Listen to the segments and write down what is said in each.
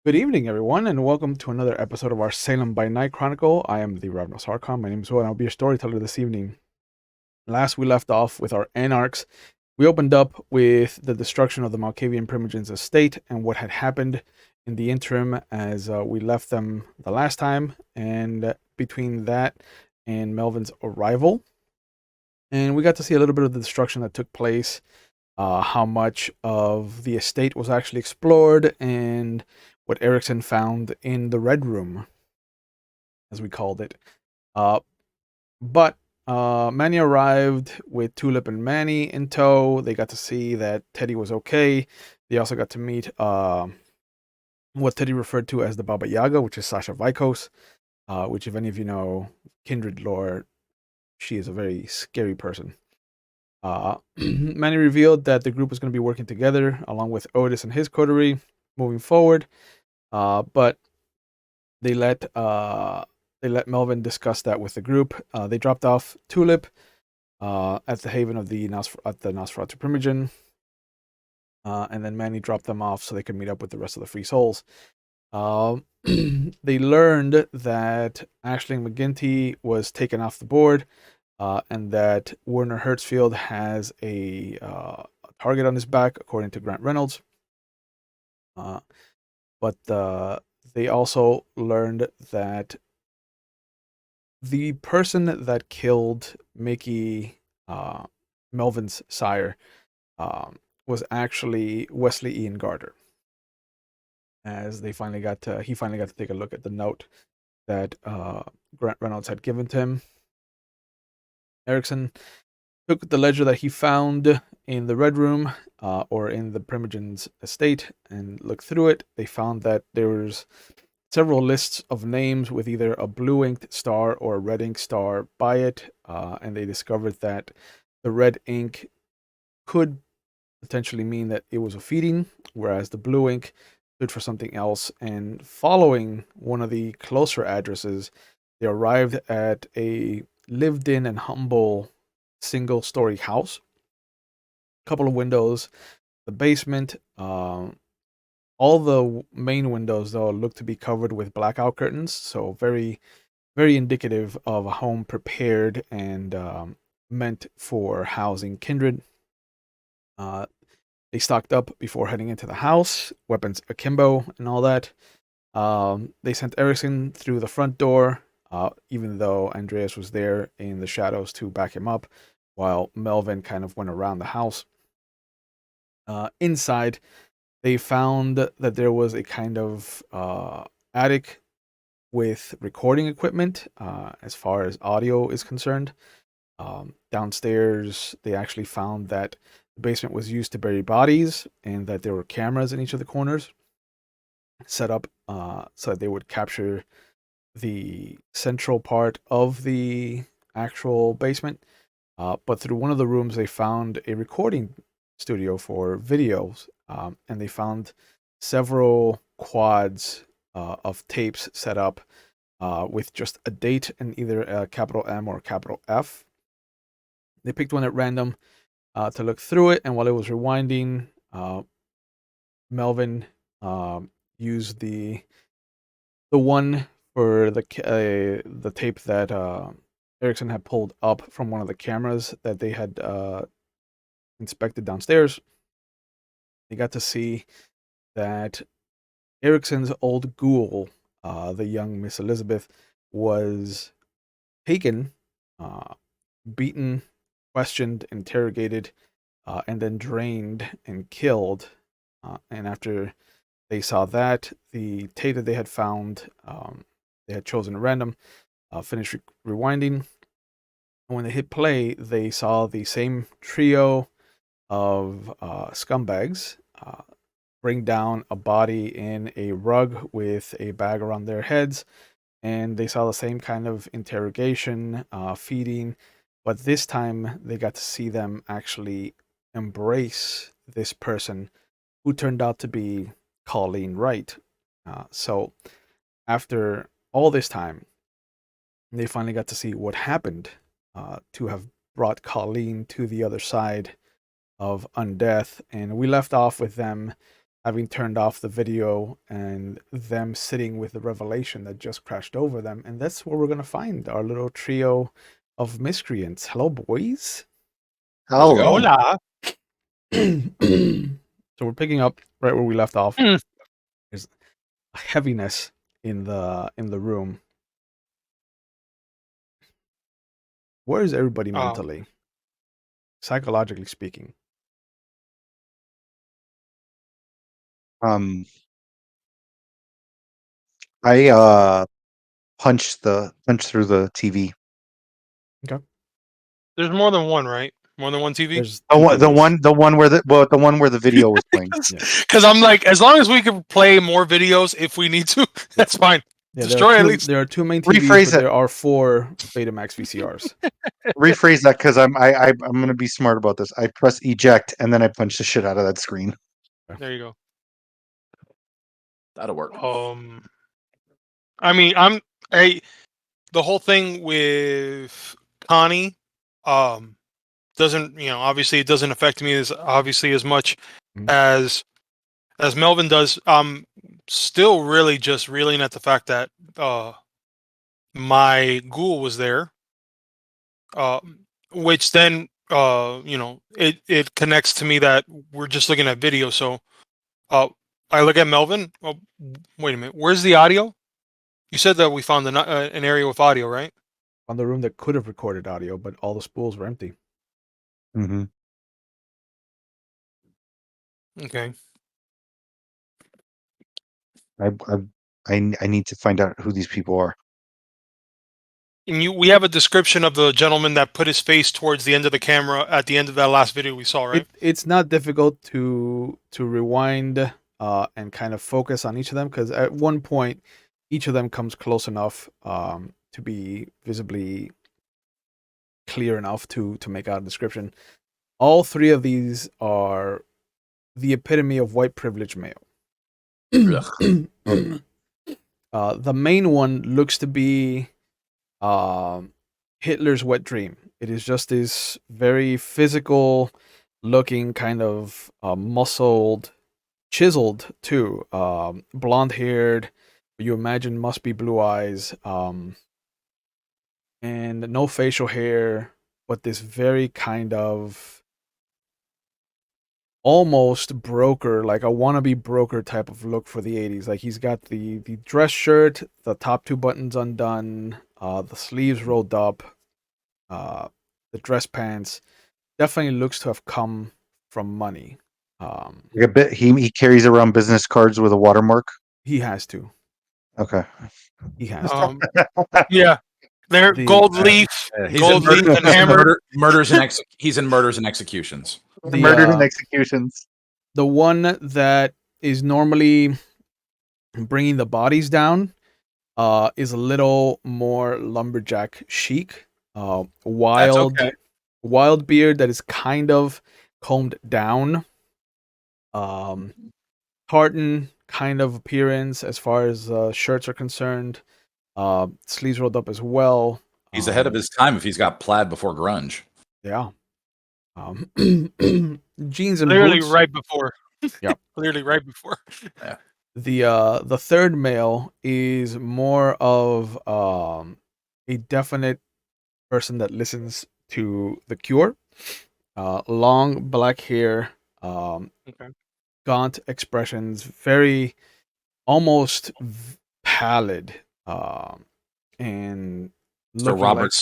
Good evening, everyone, and welcome to another episode of our Salem by Night Chronicle. I am the Reverend Sarkhan. My name is Will, and I'll be your storyteller this evening. Last we left off with our Anarchs. We opened up with the destruction of the Malkavian Primogens estate and what had happened in the interim as we left them the last time, and between that and Melvin's arrival. And we got to see a little bit of the destruction that took place, how much of the estate was actually explored, and what Erickson found in the Red Room, as we called it. Uh, but Manny arrived with Tulip and Manny in tow. They got to see that Teddy was okay. They also got to meet what Teddy referred to as the Baba Yaga, which is Sasha Vikos, which, if any of you know Kindred lore, she is a very scary person. Manny revealed that the group was going to be working together along with Otis and his coterie moving forward, but they let uh, they let Melvin discuss that with the group. They dropped off Tulip at the haven of the Nosferatu Primogen, and then Manny dropped them off so they could meet up with the rest of the Free Souls. They learned that Aisling McGinty was taken off the board, and that Werner Hertzfield has a target on his back, according to Grant Reynolds. But they also learned that the person that killed Mickey, uh, Melvin's sire, was actually Wesley Ian Gardner. As he finally got to take a look at the note that Grant Reynolds had given to him. Erickson took the ledger that he found in the Red Room, or in the Primogen's estate, and looked through it. They found that there was several lists of names with either a blue inked star or a red ink star by it, and they discovered that the red ink could potentially mean that it was a feeding, whereas the blue ink stood for something else. And following one of the closer addresses, they arrived at a lived in and humble single story house. A couple of windows, the basement. All the main windows, though, look to be covered with blackout curtains, so very, very indicative of a home prepared and meant for housing kindred. Uh, they stocked up before heading into the house, weapons akimbo and all that. They sent Erickson through the front door, even though Andreas was there in the shadows to back him up, while Melvin kind of went around the house. Inside, they found that there was a kind of attic with recording equipment, as far as audio is concerned. Downstairs, they actually found that the basement was used to bury bodies and that there were cameras in each of the corners set up so that they would capture the central part of the actual basement. But through one of the rooms, they found a recording studio for videos, and they found several quads of tapes set up with just a date and either a capital M or a capital F. They picked one at random to look through it, and while it was rewinding, Melvin used the one for the tape that Erickson had pulled up from one of the cameras that they had inspected downstairs. They got to see that Erickson's old ghoul, the young Miss Elizabeth, was taken, uh, beaten, questioned, interrogated, and then drained and killed. And after they saw that, the tape that they had found, they had chosen at random, finished rewinding. And when they hit play, they saw the same trio of scumbags bring down a body in a rug with a bag around their heads. And they saw the same kind of interrogation, feeding, but this time they got to see them actually embrace this person who turned out to be Colleen Wright. So after all this time, they finally got to see what happened to have brought Colleen to the other side of undeath. And we left off with them having turned off the video and them sitting with the revelation that just crashed over them. And that's where we're going to find our little trio of miscreants. Hello, boys. How's it Hello. going? Hola. So we're picking up right where we left off. Mm. There's a heaviness in the room. Where is everybody mentally? Psychologically speaking. I punched through the TV. There's more than one, right? More than one TV? There's The one, TVs. the one where the video was playing. Because I'm like, as long as we can play more videos if we need to, that's fine. Yeah, Destroy at least. there are two main TVs, Rephrase but it. there are 4 Betamax VCRs. Rephrase that because I'm gonna be smart about this. I press eject and then I punch the shit out of that screen. There you go. That'll work. I mean, the whole thing with Connie, doesn't, obviously it doesn't affect me as much as Melvin does. Still really just reeling at the fact that my ghoul was there, which then it connects to me that we're just looking at video. So I look at Melvin. Oh, wait a minute, where's the audio? You said that we found an area with audio, right? On the room that could have recorded audio, but all the spools were empty. Mm-hmm. Okay. I need to find out who these people are. And we have a description of the gentleman that put his face towards the end of the camera at the end of that last video we saw, right? It's not difficult to rewind and kind of focus on each of them, because at one point each of them comes close enough to be visibly clear enough to make out a description. All 3 of these are the epitome of white privilege male. The main one looks to be Hitler's wet dream. It is just this very physical looking, kind of muscled, chiseled too, blonde haired, you imagine must be blue eyes, and no facial hair, but this very kind of almost broker, like a wannabe broker type of look for the 80s. Like he's got the dress shirt, the top 2 buttons undone, the sleeves rolled up, the dress pants. Definitely looks to have come from money. Like a bit. He carries around business cards with a watermark. He has to. Okay. He has to. Yeah. They're gold leaf, gold leaf, and hammer. He's in murders and executions. Murdered and executions. The one that is normally bringing the bodies down is a little more lumberjack chic. Wild beard that is kind of combed down. Tartan kind of appearance as far as shirts are concerned. Sleeves rolled up as well. He's ahead of his time if he's got plaid before grunge. Yeah. Jeans and Clearly boots. right before. Yeah. Clearly right before. Yeah. The third male is more of a definite person that listens to The Cure. Long black hair, gaunt expressions, very almost pallid, and so Robert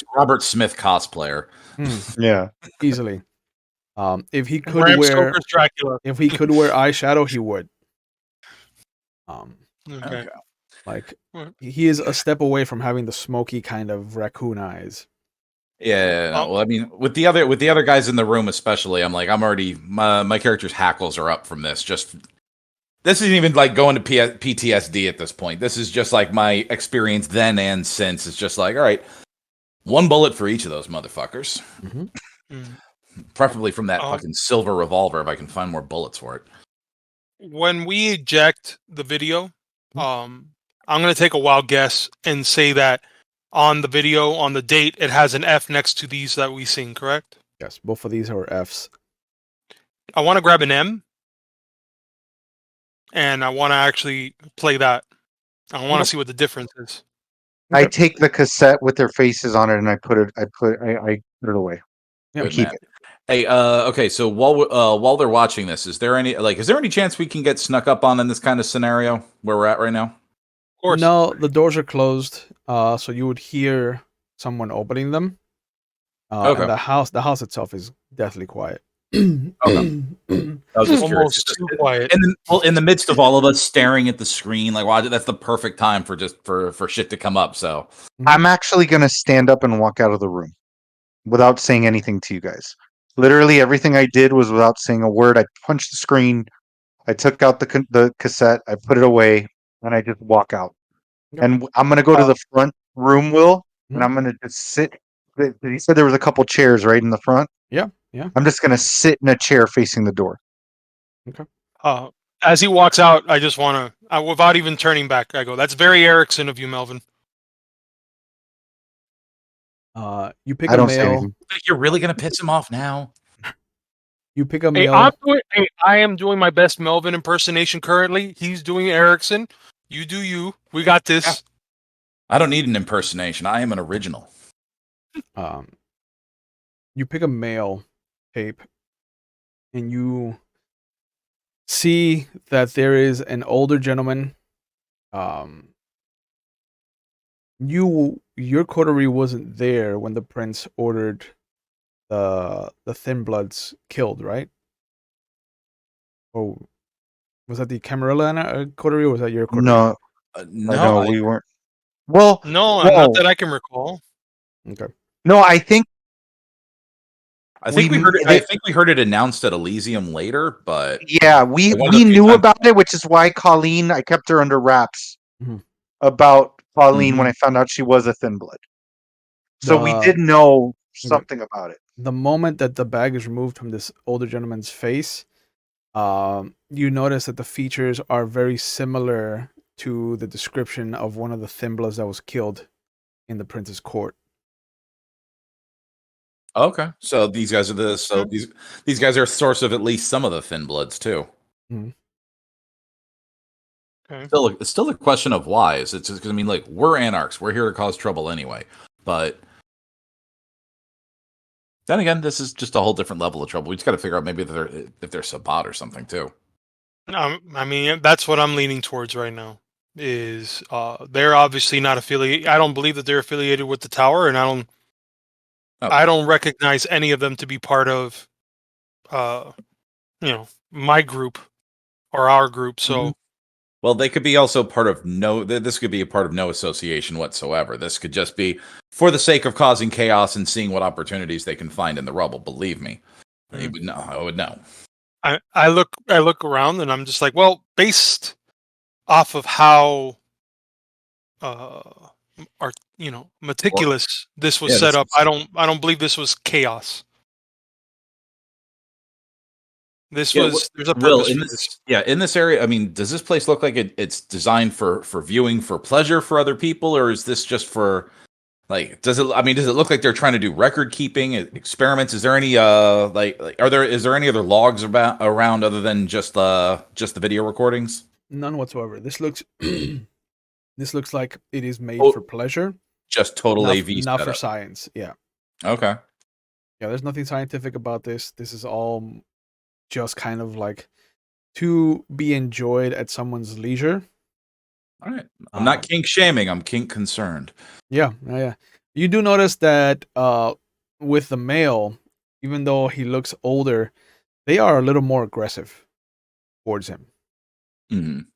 Smith cosplayer. Yeah, easily. If he could Bram wear Stoker's Dracula. if he could wear eyeshadow, he would. Okay. Like he is a step away from having the smoky kind of raccoon eyes. Yeah, well, I mean, with the other guys in the room, especially, I'm already my character's hackles are up from this. This isn't even like going to PTSD at this point. This is just like my experience then and since. It's just like, all right, 1 bullet for each of those motherfuckers, preferably from that fucking silver revolver if I can find more bullets for it. When we eject the video, I'm going to take a wild guess and say that on the video, on the date, it has an F next to these that we've seen, correct? Yes, both of these are Fs. I want to grab an M. and I want to actually play that. I want to see what the difference is. I take the cassette with their faces on it and I put it away. Yeah. I Good keep man. it. Hey, okay. So while they're watching this, is there any chance we can get snuck up on in this kind of scenario where we're at right now? Of course. No, the doors are closed, so you would hear someone opening them. Okay. And the house itself is deathly quiet. I was just curious. Almost It's just- too quiet. in the midst of all of us staring at the screen, like, wow, that's the perfect time for shit to come up. So I'm actually gonna stand up and walk out of the room without saying anything to you guys. Literally everything I did was without saying a word. I punched the screen. I took out the cassette. I put it away, and I just walk out. Yep. And I'm gonna go to the front room, Will, and Mhm. I'm gonna just sit. He said there was a couple chairs right in the front. Yeah. I'm just gonna sit in a chair facing the door. As he walks out, I just want to, without even turning back, I go, "That's very Erickson of you, Melvin." You pick I a don't say mail. anything. you're really gonna piss him off now? You pick a Hey, mail. I am doing my best Melvin impersonation currently. He's doing Erickson. You do you. We got this. I don't need an impersonation. I am an original. You pick a mail tape, and you see that there is an older gentleman. Your coterie wasn't there when the prince ordered the Thin Bloods killed, right? Oh, was that the Camarilla coterie, or was that your coterie? No, No, we weren't. Well, No, whoa. not that I can recall. Okay. No, I think I think we- we heard it. they- I think we heard it announced at Elysium later, but yeah, we One of the few knew times- about it, which is why Colleen. I kept her under wraps Mhm. about Colleen Mhm. when I found out she was a thin blood. So we The- did know something about it. The moment that the bag is removed from this older gentleman's face, you notice that the features are very similar to the description of one of the Thin Bloods that was killed in the prince's court. okay. So these guys are these guys are a source of at least some of the Thin Bloods too. Okay. It's still a question of why. Is it just because, I mean, like, we're anarchs, we're here to cause trouble anyway. But then again, this is just a whole different level of trouble. We just got to figure out maybe if they're Sabbat or something too. I mean, that's what I'm leaning towards right now. Is they're obviously not affiliated. I don't believe that they're affiliated with the tower, and I don't recognize any of them to be part of, my group or our group. So Well, they could be also part of this could be a part of no association whatsoever. This could just be for the sake of causing chaos and seeing what opportunities they can find in the rubble. Believe me, I would know. I look around and I'm just like, well, based off of how meticulous this was set up, I don't believe this was chaos. There's a purpose for this. Yeah, in this area, I mean, does this place look like it's designed for viewing for pleasure for other people, or is this just for, like, does it look like they're trying to do record keeping experiments? Is there any is there any other logs around other than just the video recordings? None whatsoever. This looks this looks like it is made Oh, for pleasure, Just total not, AV not for setup. science. Yeah. Okay. Yeah, there's nothing scientific about this. This is all just kind of like to be enjoyed at someone's leisure. All right. I'm not kink shaming. I'm kink concerned. Yeah. You do notice that with the male, even though he looks older, they are a little more aggressive towards him. Mhm.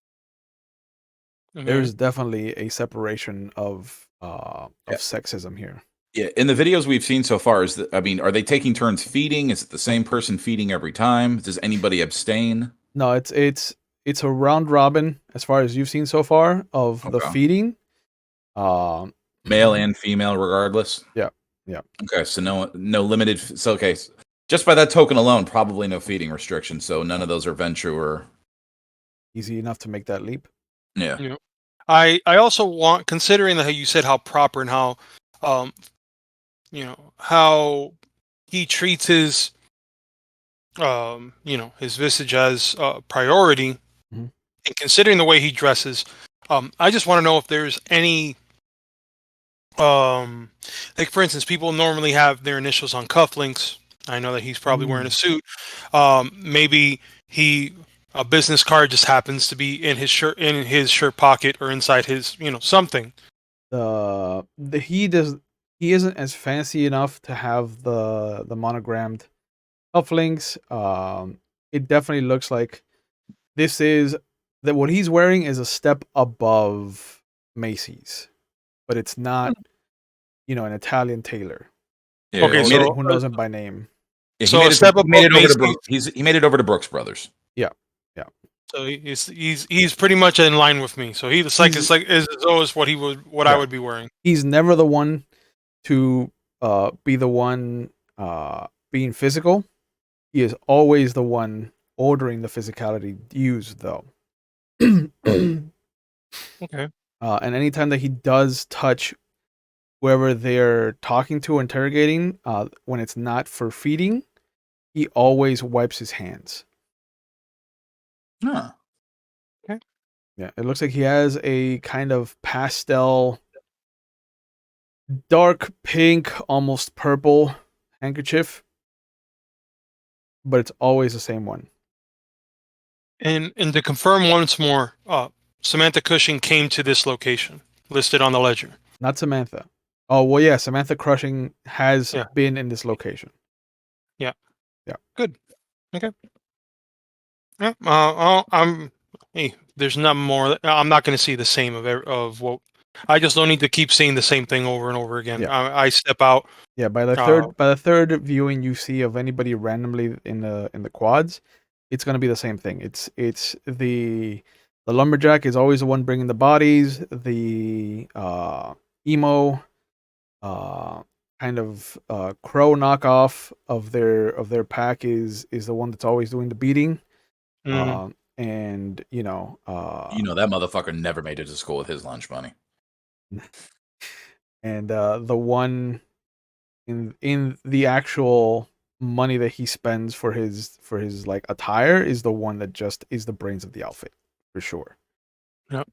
There's definitely a separation of Yeah. sexism here. Yeah, in the videos we've seen so far, are they taking turns feeding? Is it the same person feeding every time? Does anybody abstain? No, it's a round robin as far as you've seen so far of the Okay. feeding. Male and female, regardless. Yeah. Okay, so no limited. So okay, just by that token alone, probably no feeding restrictions. So none of those are Ventrue or Easy enough to make that leap. yeah. I also want, considering how you said how proper and how how he treats his his visage as priority. Mhm. and considering the way he dresses, I just want to know if there's any, like for instance, people normally have their initials on cufflinks. I know that he's probably wearing a suit. Maybe a business card just happens to be in his shirt pocket or inside his, something. He isn't as fancy enough to have the monogrammed cufflinks. It definitely looks like what he's wearing is a step above Macy's, but it's not, an Italian tailor. Yeah, okay, who knows him by name? Yeah, he made it over to Brooks Brothers. Yeah. So he's pretty much in line with me. So it's always what I would be wearing. He's never the one to be the one being physical. He is always the one ordering the physicality used, though. Okay. And anytime that he does touch whoever they're talking to, interrogating, when it's not for feeding, he always wipes his hands. Huh. Okay. Yeah, it looks like he has a kind of pastel, dark pink, almost purple handkerchief, but it's always the same one. And to confirm once more, Samantha Cushing came to this location listed on the ledger. Not Samantha. Oh well, yeah. Samantha Cushing has been in this location. Yeah. Yeah. Good. Okay. Yeah. There's not more. I'm not going to see the same of what. I just don't need to keep seeing the same thing over and over again. Yeah. I step out. Yeah. By the third viewing you see of anybody randomly in the quads, it's going to be the same thing. It's the lumberjack is always the one bringing the bodies. The emo, kind of crow knockoff of their pack is the one that's always doing the beating. And that motherfucker never made it to school with his lunch money. And the one in the actual money that he spends for his like attire is the one that just is the brains of the outfit for sure. Yep.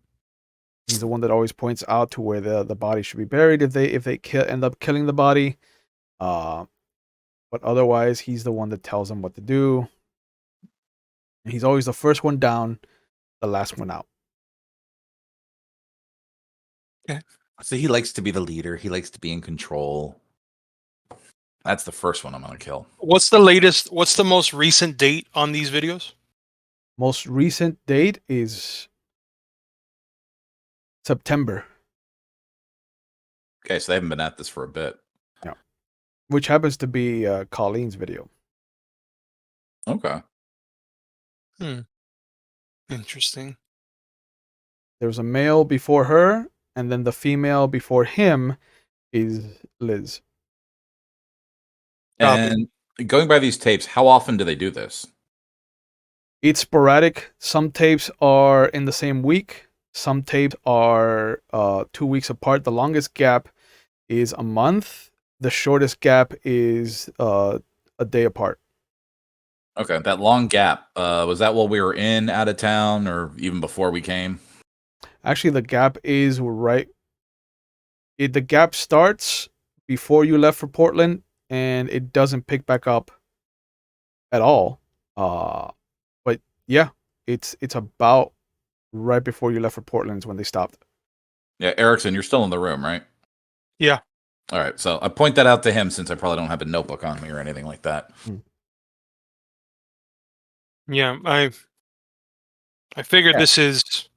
He's the one that always points out to where the body should be buried if they end up killing the body. But otherwise, he's the one that tells them what to do. And he's always the first one down, the last one out. Okay. So he likes to be the leader. He likes to be in control. That's the first one I'm going to kill. What's the most recent date on these videos? Most recent date is September. Okay, so they haven't been at this for a bit. Yeah. Which happens to be Colleen's video. Okay. Interesting. There's a male before her, and then the female before him is Liz. And going by these tapes, how often do they do this? It's sporadic. Some tapes are in the same week. Some tapes are 2 weeks apart. The longest gap is a month. The shortest gap is a day apart. Okay, that long gap, was that while we were out of town or even before we came? Actually, the gap is right. The gap starts before you left for Portland, and it doesn't pick back up at all. But yeah, it's about right before you left for Portland is when they stopped. Yeah, Erickson, you're still in the room, right? Yeah. All right, so I point that out to him since I probably don't have a notebook on me or anything like that. Yeah, I figured this is.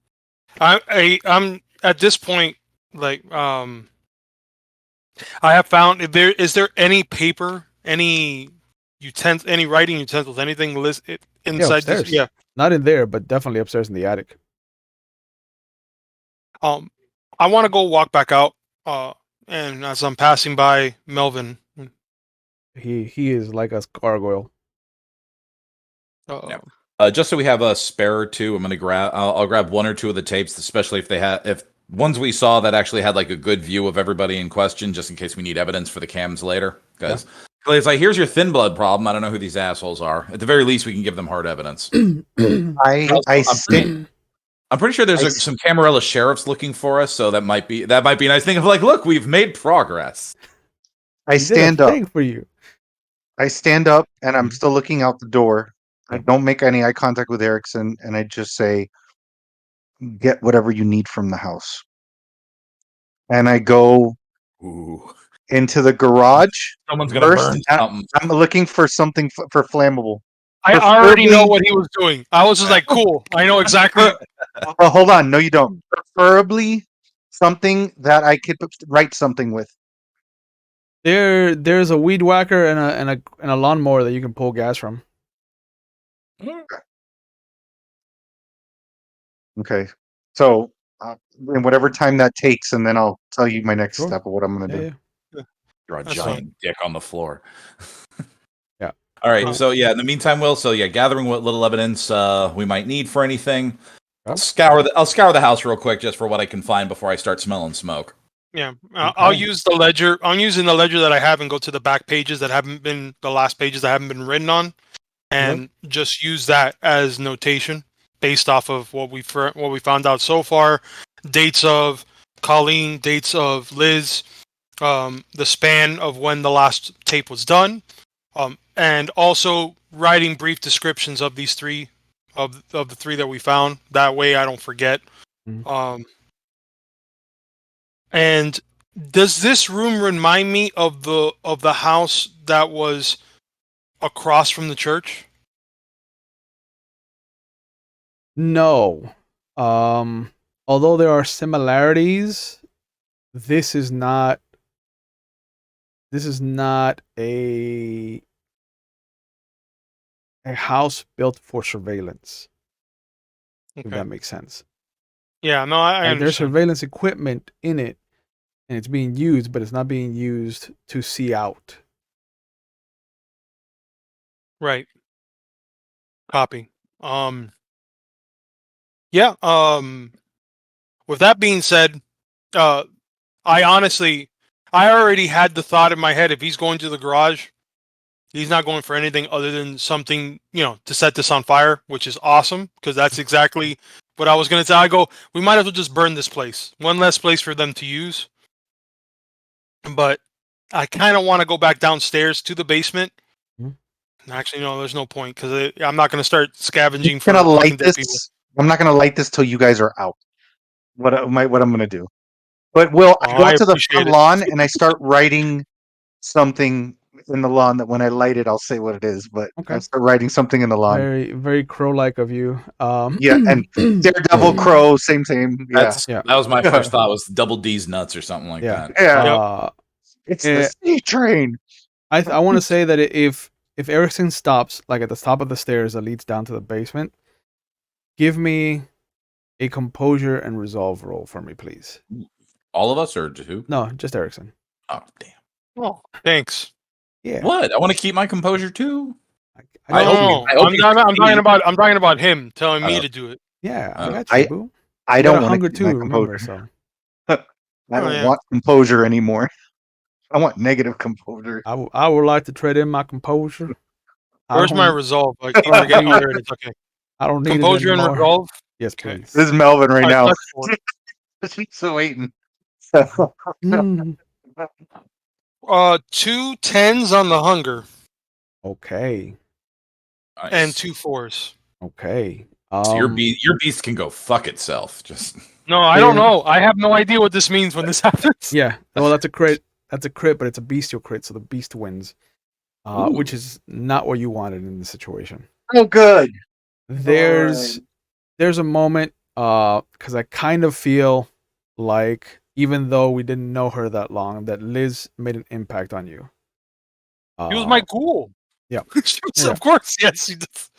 I'm at this point like I have found is there any paper, any writing utensils, anything listed inside this? Yeah, not in there, but definitely upstairs in the attic. I want to go walk back out. And as I'm passing by Melvin, he is like a gargoyle. Yeah. Just so we have a spare or two, I'm gonna grab. I'll grab one or two of the tapes, especially if ones we saw that actually had like a good view of everybody in question, just in case we need evidence for the cams later. Because it's like, here's your thin blood problem. I don't know who these assholes are. At the very least, we can give them hard evidence. I'm pretty sure there's some Camarilla sheriffs looking for us, so that might be a nice thing of like, look, we've made progress. I stand up. For you. I stand up and I'm still looking out the door. I don't make any eye contact with Erickson, and I just say, "Get whatever you need from the house." And I go into the garage. Someone's gonna burn something. I'm looking for something for flammable. I already know what he was doing. I was just like, cool. I know exactly. Oh, hold on. No, you don't. Preferably something that I could write something with. There's a weed whacker and a lawnmower that you can pull gas from. Okay. So, in whatever time that takes, and then I'll tell you my next step of what I'm going to do. Yeah. Draw a giant dick on the floor. Yeah. All right. So in the meantime, Will. So gathering what little evidence we might need for anything. I'll scour the house real quick just for what I can find before I start smelling smoke. Yeah, I'll use the ledger. I'm using the ledger that I have and go to the back pages that haven't been the last pages that haven't been written on, and just use that as notation based off of what we found out so far. Dates of Colleen, dates of Liz, the span of when the last tape was done, and also writing brief descriptions of these three of the three that we found. That way, I don't forget. And does this room remind me of the house that was across from the church? No. Although there are similarities, this is not a house built for surveillance. Okay. If that makes sense. Yeah, no, I understand. There's surveillance equipment in it, and it's being used, but it's not being used to see out. Right. Copy. With that being said, I already had the thought in my head, if he's going to the garage, he's not going for anything other than something, to set this on fire, which is awesome, because that's exactly what I was going to say. I go, we might as well just burn this place. One less place for them to use. But I kind of want to go back downstairs to the basement. Actually, no, there's no point, because I'm not going to start scavenging for light this. People. I'm not going to light this till you guys are out. What I'm going to do. But Will, I go to the front lawn and I start writing something in the lawn that when I light it, I'll say what it is. But I start writing something in the lawn. Very, very crow-like of you. Yeah, and Daredevil Crow, same. Yeah. That was my first thought, was Double D's nuts or something like that. Yeah. It's the C train. I want to say that if Erickson stops, like at the top of the stairs that leads down to the basement, give me a composure and resolve roll for me, please. All of us, or who? No, just Erickson. Oh, damn. Oh, thanks. Yeah. What? I want to keep my composure too. I'm talking about him telling me to do it. Yeah, I got you, boo. I don't want hunger to too. Remember, So. I don't want composure anymore. I want negative composure. I would like to trade in my composure. Where's my resolve? I keep forgetting there it is. Okay. I don't need composure it and resolve. Yes, please. This is Melvin right now. So waiting. 2 10s on the hunger. Okay. Nice. And 2 4s. Okay. So your beast can go fuck itself. Just no, I don't know. I have no idea what this means when this happens. Yeah. Well, that's a crit. That's a crit, but it's a bestial crit, so the beast wins. Which is not what you wanted in this situation. Oh, good. There's a moment, because I kind of feel like, even though we didn't know her that long, that Liz made an impact on you. She was my ghoul. Yeah. Of course, yes. She does.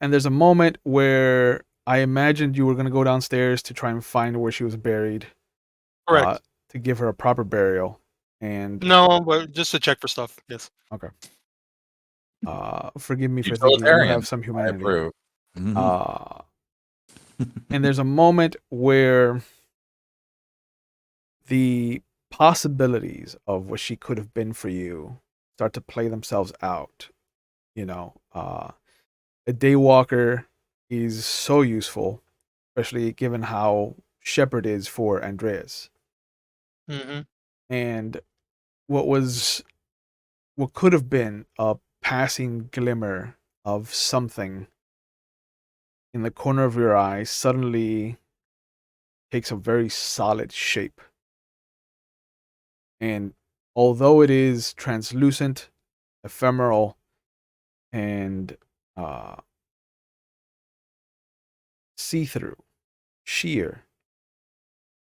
And there's a moment where I imagined you were going to go downstairs to try and find where she was buried. Correct. To give her a proper burial. And no, but just to check for stuff. Yes. Okay. Forgive me for thinking you have some humanity. I approve. And there's a moment where the possibilities of what she could have been for you start to play themselves out. A daywalker is so useful. especially given how Shepard is for Andreas. Mm-hmm. And what could have been a passing glimmer of something in the corner of your eye suddenly takes a very solid shape. And although it is translucent, ephemeral, and see-through, sheer,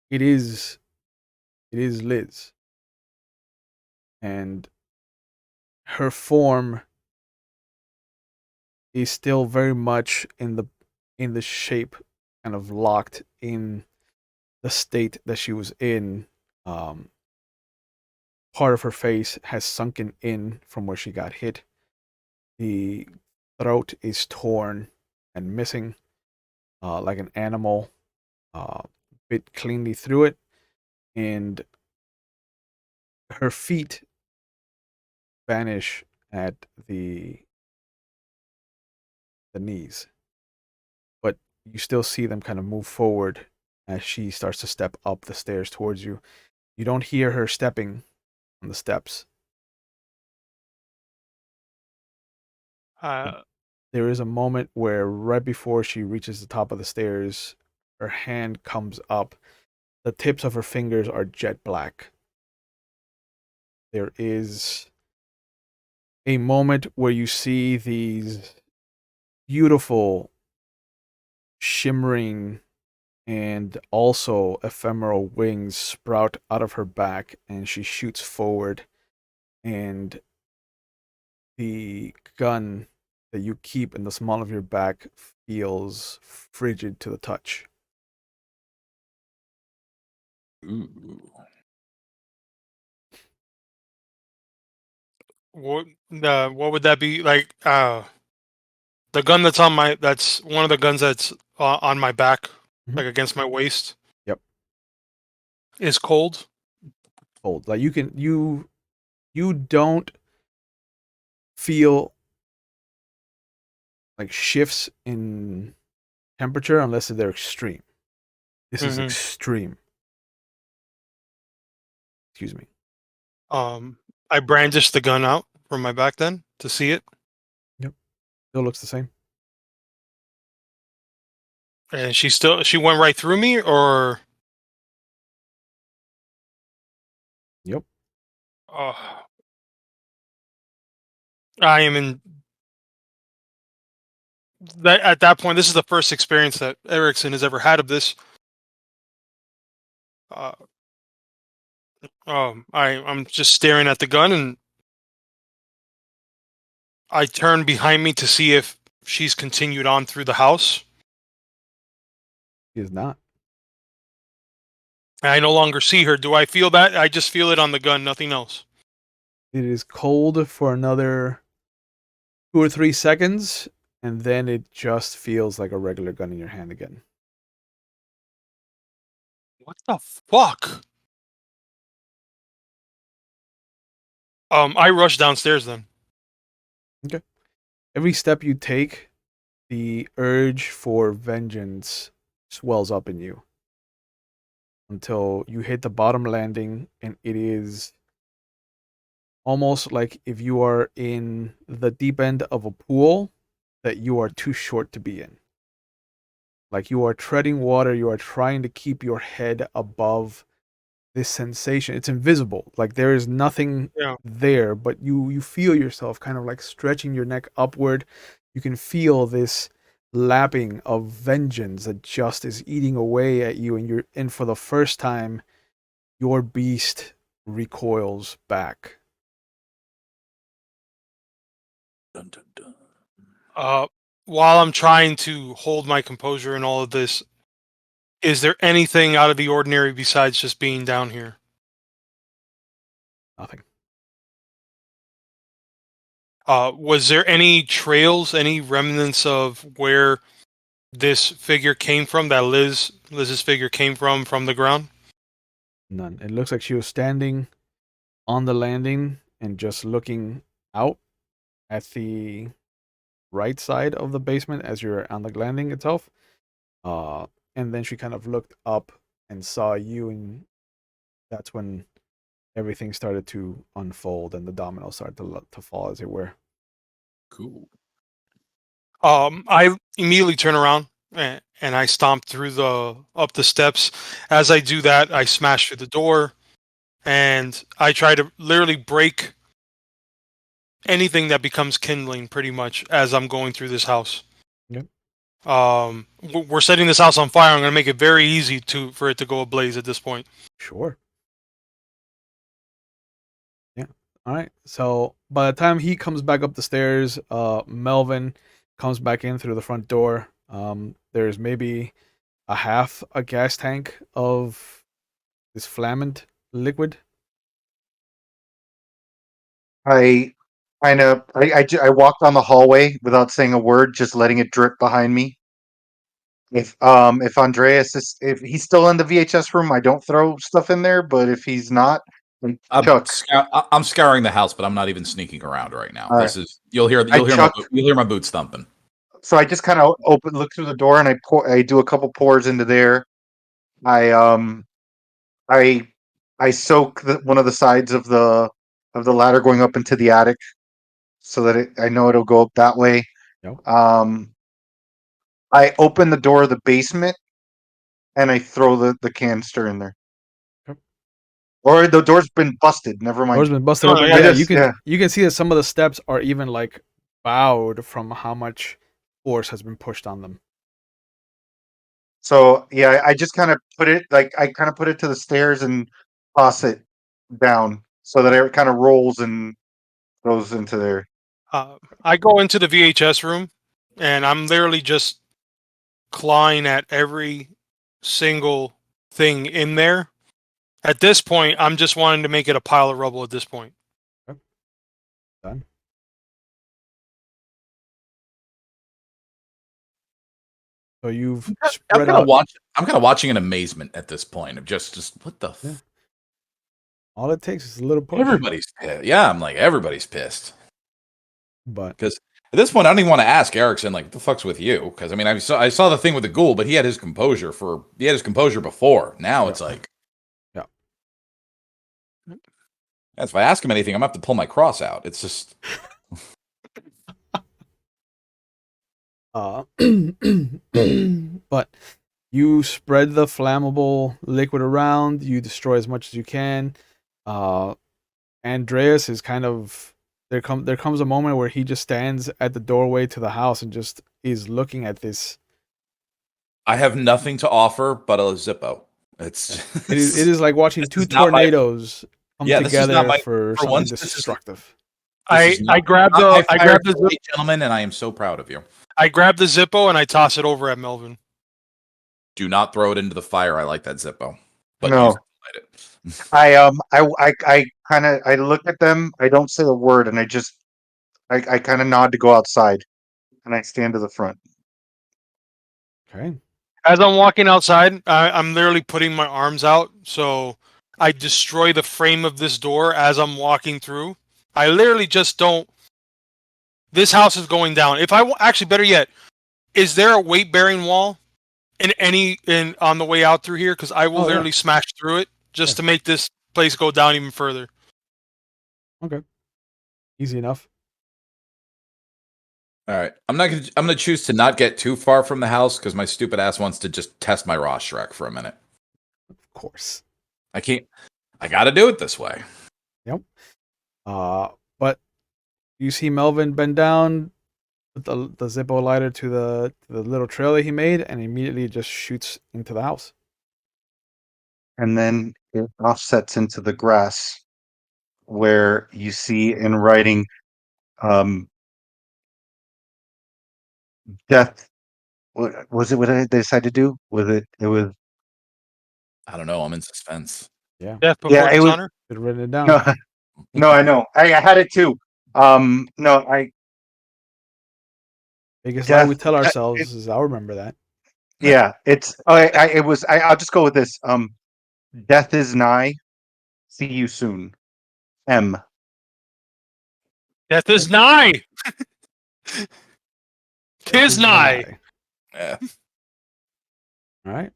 it is Liz. And her form is still very much in the shape, kind of locked in the state that she was in. Part of her face has sunken in from where she got hit. The throat is torn and missing, like an animal bit cleanly through it, and her feet vanish at the knees, but you still see them kind of move forward as she starts to step up the stairs towards you. You don't hear her stepping on the steps. There is a moment where right before she reaches the top of the stairs, her hand comes up. The tips of her fingers are jet black. There is a moment where you see these beautiful, shimmering, and also ephemeral wings sprout out of her back, and she shoots forward, and the gun that you keep in the small of your back feels frigid to the touch. Ooh. What would that be like? The gun that's one of the guns that's on my back, Mhm. like against my waist. Yep. Is cold. Cold. Like you don't feel like shifts in temperature unless they're extreme. This is Mhm. extreme. Excuse me. I brandished the gun out from my back then to see it, Still looks the same. and she went right through me, or Yep. I am in that at that point. This is the first experience that Erickson has ever had of this. Uh, I'm just staring at the gun, and I turn behind me to see if she's continued on through the house. He is not. I no longer see her. Do I feel that? I just feel it on the gun, nothing else. It is cold for another 2 or 3 seconds, and then it just feels like a regular gun in your hand again. What the fuck? I rush downstairs then. Every step you take, the urge for vengeance swells up in you until you hit the bottom landing, and it is almost like if you are in the deep end of a pool that you are too short to be in. Like you are treading water, you are trying to keep your head above this sensation. It's invisible. Like there is nothing there, but you feel yourself kind of like stretching your neck upward. You can feel this lapping of vengeance that just is eating away at you, and for the first time, your beast recoils back. Dun, dun, dun. While I'm trying to hold my composure in all of this, is there anything out of the ordinary besides just being down here? Nothing. Was there any trails, any remnants of where this figure came from, that Liz's figure came from the ground? None. It looks like she was standing on the landing and just looking out at the right side of the basement as you're on the landing itself. and then she kind of looked up and saw you, and that's when everything started to unfold and the dominoes started to fall, as it were. Cool. I immediately turn around and I stomp up the steps. As I do that, I smash through the door, and I try to literally break anything that becomes kindling, pretty much, as I'm going through this house. Yep. We're setting this house on fire. I'm going to make it very easy for it to go ablaze at this point. Sure. Yeah. All right. So by the time he comes back up the stairs, Melvin comes back in through the front door. There's maybe half a gas tank of this flammant liquid. I I walked down the hallway without saying a word, just letting it drip behind me. If Andreas if he's still in the VHS room, I don't throw stuff in there. But if he's not, like, Chuck, I'm scouring the house, but I'm not even sneaking around right now. All This is you'll hear Chuck, my boots thumping. so I just kind of look through the door and I do a couple pours into there. I I I soak one of the sides of the ladder going up into the attic, so that I know it'll go up that way. Yep. I open the door of the basement and I throw the canister in there. Yep. Or the door's been busted. Never mind. Door's been busted Oh, open. yeah, Yeah, yeah. you can see that some of the steps are even like bowed from how much force has been pushed on them. So yeah, I just kind of put it to the stairs and toss it down so that it kind of rolls and goes into there. I go into the VHS room, and I'm literally just clawing at every single thing in there. At this point, I'm just wanting to make it a pile of rubble at this point. Okay. Done. So you've spread out. I'm kind of watching in amazement at this point of just what the. Yeah. All it takes is a little push. Everybody's pissed. Yeah, I'm like everybody's pissed. But because at this point, I don't even want to ask Erickson like, "What the fuck's with you?" Because I mean, I saw the thing with the ghoul, but he had his composure before. Now it's like, yeah. That's if I ask him anything, I'm gonna have to pull my cross out. It's just. But you spread the flammable liquid around. You destroy as much as you can. Andreas is kind of there comes a moment where he just stands at the doorway to the house and just is looking at this. I have nothing to offer but a Zippo. It is like watching two tornadoes come together for something once, destructive. I grab the gentleman, and I am so proud of you. I grab the Zippo and I toss it over at Melvin. Do not throw it into the fire. I like that Zippo. But no. I kind of look at them. I don't say a word, and I kind of nod to go outside, and I stand to the front. Okay. As I'm walking outside, I'm literally putting my arms out, so I destroy the frame of this door as I'm walking through. I literally just don't. This house is going down. Actually, better yet, is there a weight-bearing wall on the way out through here? Because I will literally smash through it just to make this place go down even further. Okay. Easy enough. All right. I'm gonna choose to not get too far from the house because my stupid ass wants to just test my Raw Shrek for a minute. Of course. I can't. I got to do it this way. Yep. But you see Melvin bend down with the Zippo lighter to the little trail that he made, and immediately just shoots into the house. And then it offsets into the grass, where you see in writing, death. What was it? What did they decide to do? Was it? It was. I don't know. I'm in suspense. Yeah. Death before dishonor. Could written it down. No, I know. I had it too. No, biggest lie we tell ourselves is I'll remember that. Yeah, it's. It was. I'll just go with this. Death is nigh. See you soon. M. Death is nigh. 'Tis nigh. Yeah. All right.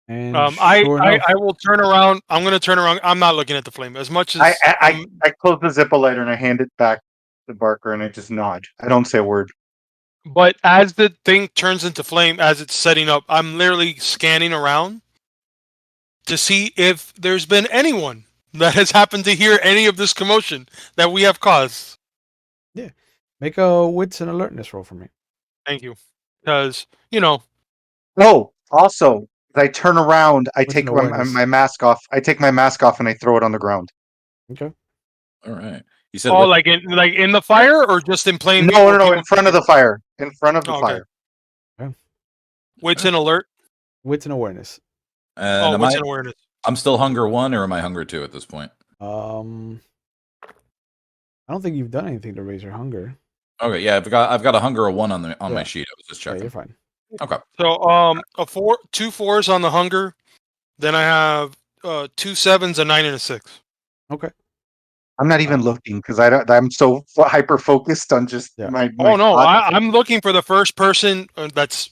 And I sure enough, will turn around. I'm going to turn around. I'm not looking at the flame as much as I close the Zippo lighter and I hand it back to Barker and I just nod. I don't say a word. But as the thing turns into flame, as it's setting up, I'm literally scanning around to see if there's been anyone that has happened to hear any of this commotion that we have caused. make a wits and alertness roll for me. Thank you. Because, you know, Oh, also, as I turn around, I What's take an awareness? my mask off. I take my mask off and I throw it on the ground. Okay. All right. You said oh, what? like in the fire or just in plain view? No, where no, no, people in front of the fire. In front of the Oh, okay. fire. Wits and alert. Wits and awareness. And Wits and awareness. I'm still hunger 1 or am I hunger 2 at this point? I don't think you've done anything to raise your hunger. Okay, yeah, I've got a hunger of 1 on Yeah. my sheet. I was just Yeah, checking. you're fine. Okay. So a 4, 2 4s on the hunger. Then I have 2 7s, a 9, and a 6. Okay. I'm not even looking because I'm so hyper focused on just Yeah. my Oh no, thoughts. I'm looking for the first person that's.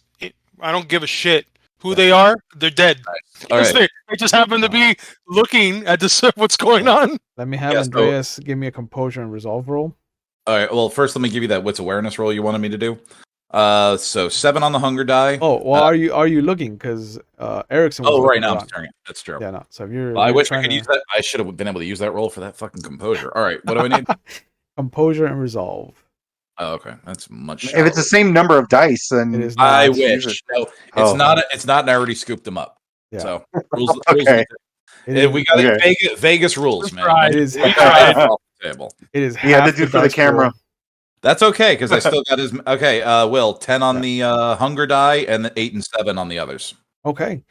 I don't give a shit who they are. They're dead. All right. They just happen to be looking at this what's going on. Let me have Yeah, so- Andreas give me a composure and resolve roll. All right. Well, first, let me give you that wits awareness roll you wanted me to do. So 7 on the hunger die. Oh, well, are you looking? Because Erickson was Oh, right looking now I'm around. staring. That's true. Yeah, no. So if you're, Well, I you're wish I trying could to use that. I should have been able to use that roll for that fucking composure. All right. What do I need? composure and resolve. Oh, okay. That's much. If it's the same number of dice, then It is I not. use wish. it. No, it's Oh. not. It's not. And I already scooped them up. Yeah. So Okay. It is, we got okay. Vegas rules, man. tried. It is We half, tried. Off the table. it is You had to half do for the dice camera. roll. That's okay because I still got his. Okay, Will 10 on the hunger die and the 8 and 7 on the others. Okay.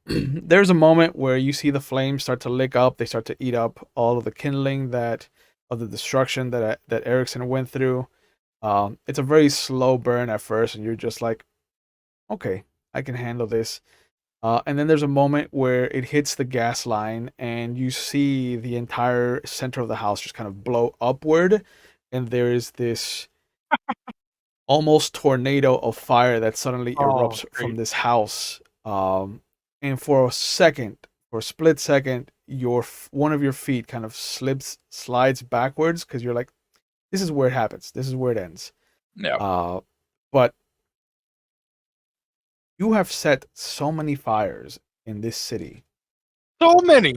There's a moment where you see the flames start to lick up. They start to eat up all of the kindling of the destruction that Erickson went through. It's a very slow burn at first, and you're just like, okay, I can handle this. And then there's a moment where it hits the gas line, and you see the entire center of the house just kind of blow upward, and there is this almost tornado of fire that suddenly erupts from great. this house. And for a split second, one of your feet kind of slides backwards because you're like, this is where it happens. This is where it ends. Yeah. But you have set so many fires in this city So many.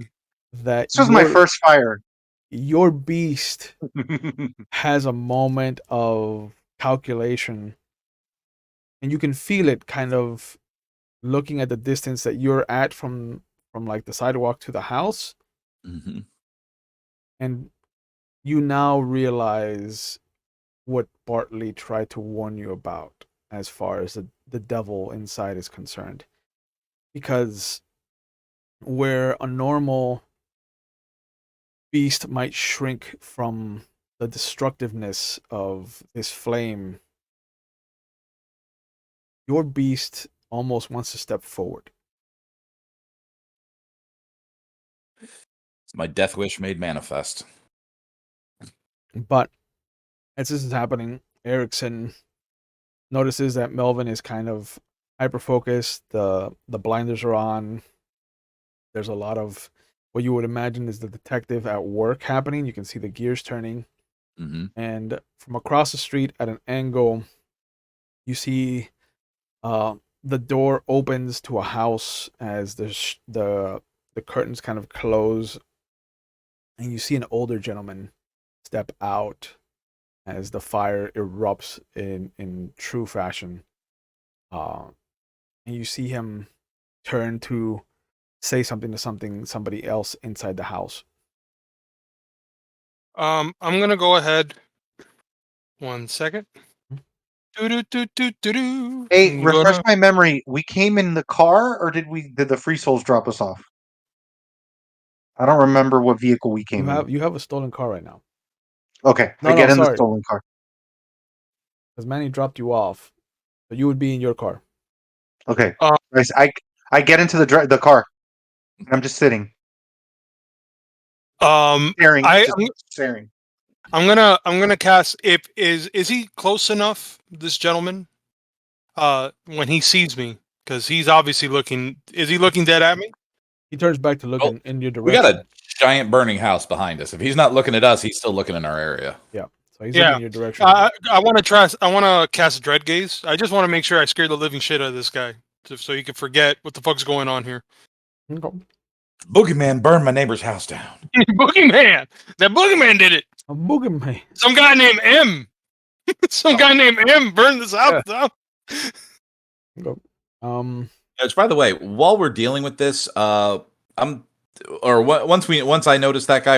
that This was my first fire. your beast has a moment of calculation, and you can feel it kind of looking at the distance that you're at from like the sidewalk to the house, Mm-hmm. and you now realize what Bartley tried to warn you about as far as the devil inside is concerned. Because where a normal beast might shrink from the destructiveness of this flame, your beast almost wants to step forward. It's my death wish made manifest. But as this is happening, Erickson notices that Melvin is kind of hyper focused. The blinders are on. There's a lot of what you would imagine is the detective at work happening. You can see the gears turning. Mm-hmm. And from across the street at an angle, you see the door opens to a house as the curtains kind of close, and you see an older gentleman step out as the fire erupts in true fashion. And you see him turn to say something to somebody else inside the house. I'm gonna go ahead. 1 second. Do-do-do-do-do-do. Hey, I'm refresh gonna- my memory. We came in the car, or did the free souls drop us off? I don't remember what vehicle we came in. You have a stolen car right now. Okay, No, I get no, in the sorry. stolen car. Because Manny dropped you off, so you would be in your car. Okay, Uh, I get into the car. I'm just sitting, staring, staring. I'm gonna cast. Is he close enough? This gentleman, when he sees me, because he's obviously looking. Is he looking dead at me? He turns back to look Oh, in your We got direction. a giant burning house behind us. If he's not looking at us, he's still looking in our area. Yeah. So he's Yeah. looking in your direction. I want to try. I want to cast Dread Gaze. I just want to make sure I scare the living shit out of this guy, just so he can forget what the fuck's going on here. Okay. Boogeyman burned my neighbor's house down. Boogeyman. That Boogeyman did it. A boogeyman. Some guy named M. Some guy named M burned this house down. Okay. Which, by the way, while we're dealing with this, once I notice that guy,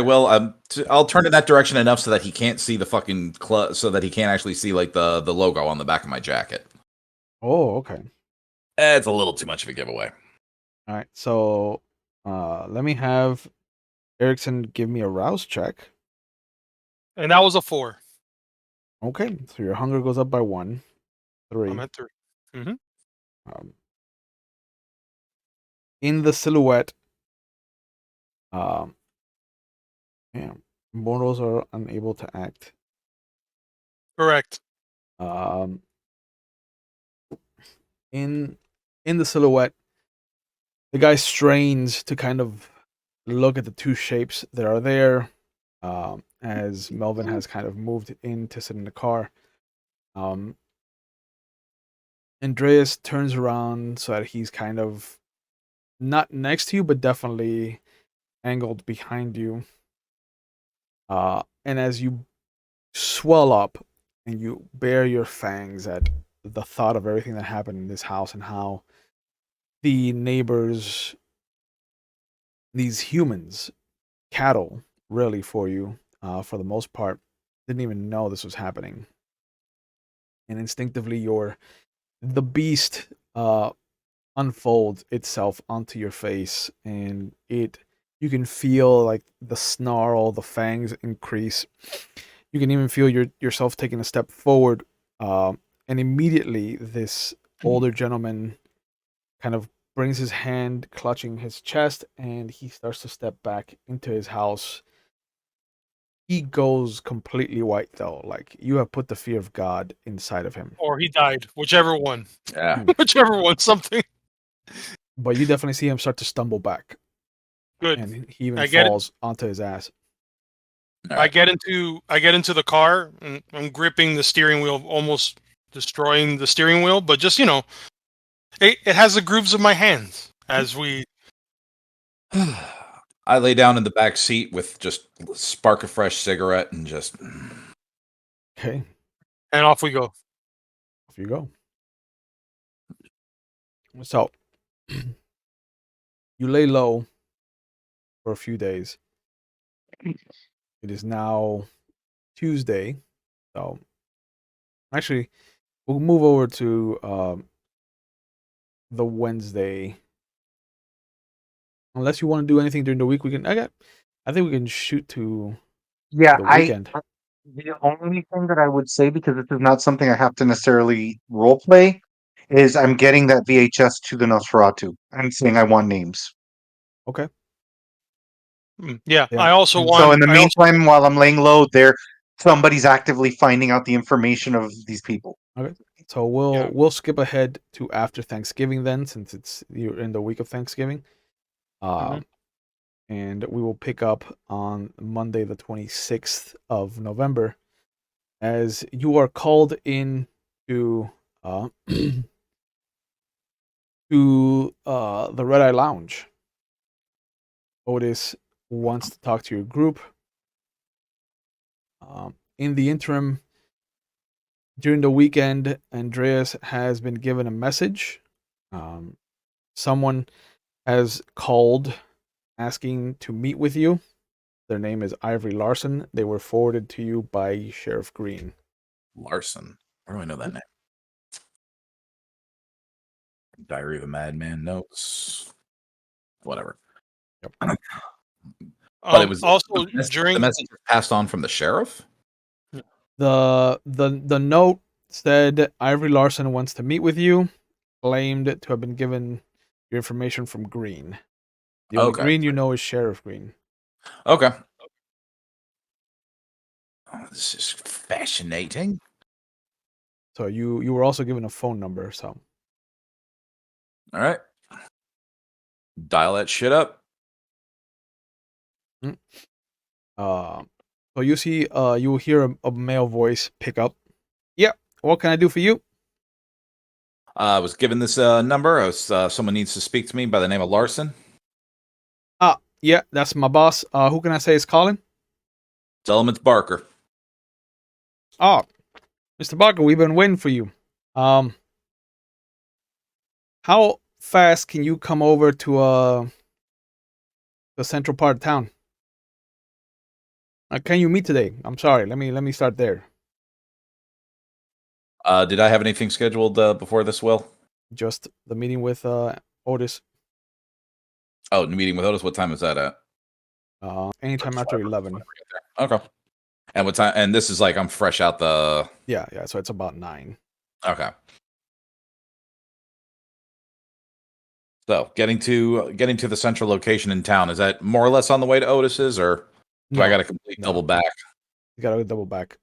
I'll turn in that direction enough so that he can't see the fucking so that he can't actually see like the logo on the back of my jacket. Oh, okay. It's a little too much of a giveaway. All right. So, let me have Erickson give me a rouse check. And that was a 4. Okay. So your hunger goes up by 1. 3. I'm at 3. In the silhouette, mortals are unable to act. Correct. In the silhouette, the guy strains to kind of look at the two shapes that are there. As Melvin has kind of moved in to sit in the car. Andreas turns around so that he's kind of not next to you, but definitely angled behind you. And as you swell up and you bare your fangs at the thought of everything that happened in this house and how the neighbors, these humans, cattle, really for you, for the most part, didn't even know this was happening. And instinctively, the beast unfolds itself onto your face, and you can feel like the snarl, the fangs increase. You can even feel yourself taking a step forward, and immediately this older gentleman kind of brings his hand clutching his chest, and he starts to step back into his house. He goes completely white, though. Like, you have put the fear of God inside of him. Or he died. Whichever one. Yeah. Whichever one. Something. But you definitely see him start to stumble back. Good. And he even falls onto his ass. I get into the car and I'm gripping the steering wheel, almost destroying the steering wheel, but just, it has the grooves of my hands as we I lay down in the back seat with just spark a fresh cigarette and just Okay. And off we go. Off you go. So you lay low for a few days. It is now Tuesday. So actually, we'll move over to the Wednesday. Unless you want to do anything during the week, we can. I think we can shoot to Yeah, the weekend. the only thing that I would say, because this is not something I have to necessarily role play, is I'm getting that VHS to the Nosferatu. I'm saying I want names. Okay. Yeah, Yeah. I also want. So in the meantime, while I'm laying low, somebody's actively finding out the information of these people. Okay. So we'll skip ahead to after Thanksgiving then, since you're in the week of Thanksgiving. And we will pick up on Monday the 26th of November as you are called in to to the Red Eye Lounge. Otis wants to talk to your group. In the interim, during the weekend, Andreas has been given a message. Someone has called asking to meet with you. Their name is Ivory Larson. They were forwarded to you by Sheriff Green. Larson. Where do I know that name? Diary of a Madman notes. Whatever. Yep. But it was also the message was passed on from the sheriff. The note said Ivory Larson wants to meet with you. Claimed to have been given your information from Green. The only Green you know is Sheriff Green. Okay. Oh, this is fascinating. So you were also given a phone number. So All right. Dial that shit up. So you see, you will hear a male voice pick up. Yeah, what can I do for you? I was given this number. Someone needs to speak to me by the name of Larson. Yeah, that's my boss. Who can I say is calling? It's Elements Barker. Oh, Mr. Barker, we've been waiting for you. How fast can you come over to the central part of town? Can you meet today? I'm sorry. Let me start there. Did I have anything scheduled before this, Will? Just the meeting with Otis. Oh, the meeting with Otis. What time is that at? Anytime after 11. Okay. And what time? And this is like I'm fresh out the. Yeah. So it's about 9. Okay. So getting to the central location in town, is that more or less on the way to Otis's, or do I got to complete double back? You got to double back.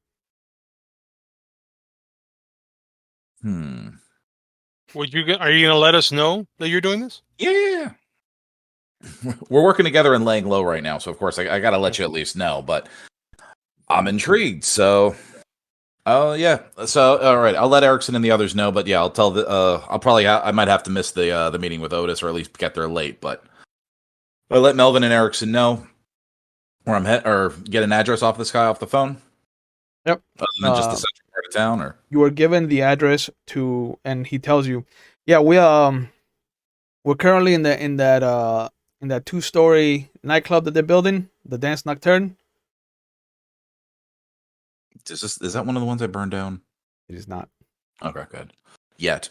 Are you gonna let us know that you're doing this? Yeah. We're working together and laying low right now, so of course I got to let you at least know. But I'm intrigued. So, oh yeah. So all right, I'll let Erickson and the others know. But yeah, I'll tell I might have to miss the meeting with Otis, or at least get there late. But I'll let Melvin and Erickson know where I'm or get an address off this guy off the phone. Yep. Other than just the central part of town, or you were given the address to, and he tells you, yeah, we're currently in that 2-story nightclub that they're building, the Dance Nocturne. Is that one of the ones I burned down? It is not. Okay, good. Yet.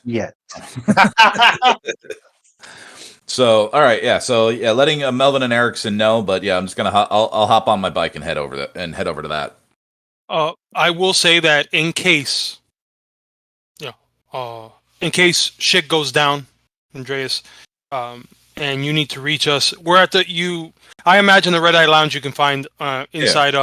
So, all right, yeah. So, yeah, letting Melvin and Erickson know, but yeah, I'm just gonna I'll hop on my bike and head over to that. I will say that in case shit goes down, Andreas, and you need to reach us, we're at I imagine the Red Eye Lounge you can find inside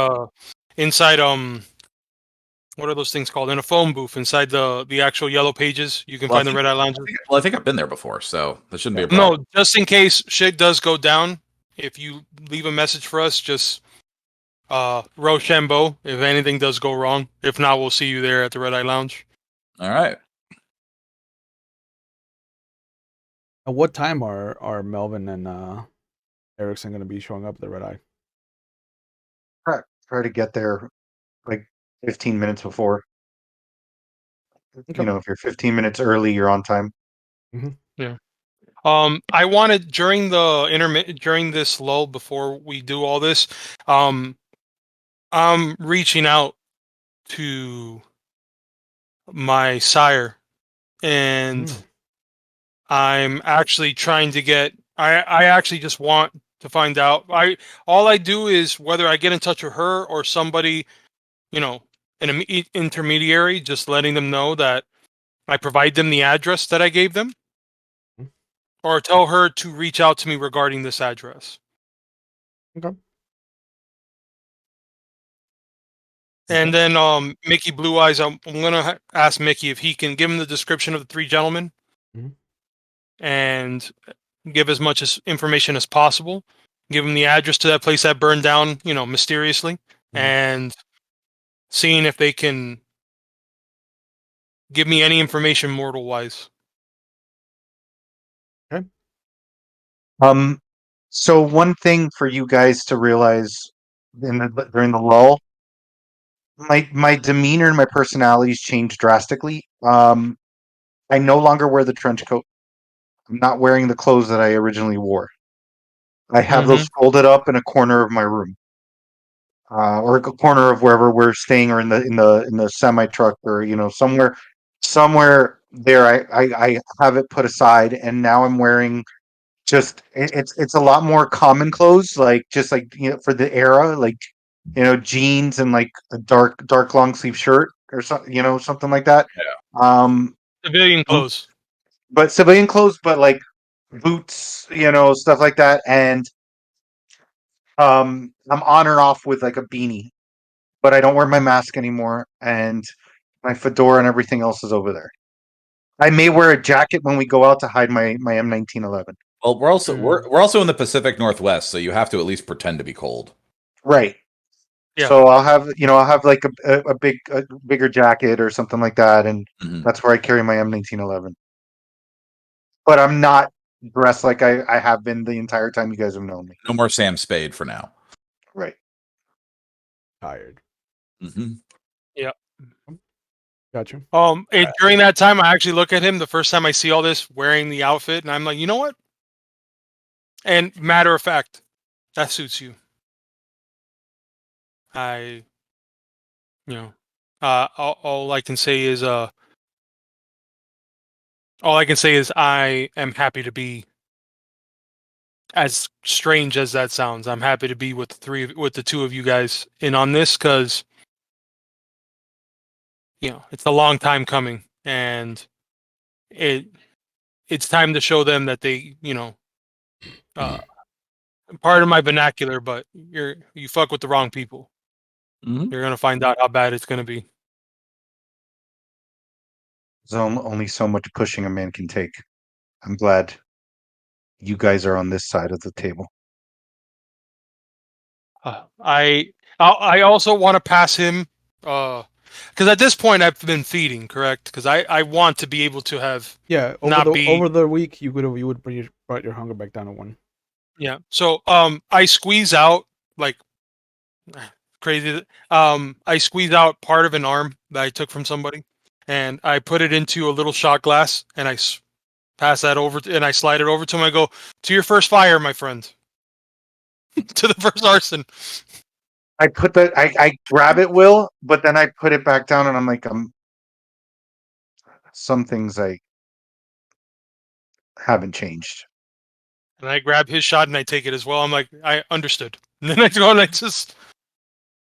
what are those things called? In a phone booth inside the actual Yellow Pages, you can find the Red Eye Lounge. I think I've been there before, so that shouldn't be a problem. No, just in case shit does go down, if you leave a message for us, just Rochambeau, if anything does go wrong. If not, we'll see you there at the Red Eye Lounge. All right. At what time are Melvin and Erickson going to be showing up at the Red Eye? Try to get there like 15 minutes before. Okay. You know, if you're 15 minutes early, you're on time. Mm-hmm. Yeah. I wanted during this lull before we do all this, I'm reaching out to my sire, and I'm actually trying to get. I actually just want to find out. All I do is whether I get in touch with her or somebody, an intermediary, just letting them know that I provide them the address that I gave them, or tell her to reach out to me regarding this address. Okay. And then Mickey Blue Eyes, I'm gonna ask Mickey if he can give him the description of the 3 gentlemen, and give as much information as possible. Give him the address to that place that burned down, mysteriously, and seeing if they can give me any information mortal wise. Okay. So one thing for you guys to realize during the lull, my demeanor and my personalities changed drastically. I no longer wear the trench coat. I'm not wearing the clothes that I originally wore. I have those folded up in a corner of my room, or a corner of wherever we're staying, or in the semi truck, or somewhere there. I have it put aside, and now I'm wearing it's a lot more common clothes, like just like for the era, like jeans and like a dark long sleeve shirt or something, something like that. Yeah. Civilian clothes. But civilian clothes, but like boots, stuff like that. And I'm on and off with like a beanie, but I don't wear my mask anymore, and my fedora and everything else is over there. I may wear a jacket when we go out to hide my M1911. Well, we're also in the Pacific Northwest, so you have to at least pretend to be cold. Right. Yeah. So I'll have like a bigger jacket or something like that, and that's where I carry my M1911. But I'm not dressed like I have been the entire time you guys have known me. No more Sam Spade for now. Right. Tired. Mm-hmm. Yeah. Gotcha. And during that time, I actually look at him the first time I see all this wearing the outfit, and I'm like, you know what? And matter of fact, that suits you. All I can say is I am happy to be, as strange as that sounds, I'm happy to be with the two of you guys in on this, because it's a long time coming, and it's time to show them that they, pardon my vernacular, but you fuck with the wrong people. Mm-hmm. You're gonna find out how bad it's gonna be. There's only so much pushing a man can take. I'm glad you guys are on this side of the table. I also want to pass him, because at this point I've been feeding, correct? Because I want to be able to have over the week you would brought your hunger back down to 1. Yeah. So I squeeze out like crazy. I squeeze out part of an arm that I took from somebody, and I put it into a little shot glass, and I pass that over, and I slide it over to him. I go, to your first fire, my friend. To the first arson. I put that. I grab it, Will, but then I put it back down, and I'm like, some things I haven't changed. And I grab his shot and I take it as well. I'm like, I understood. And then I go and I just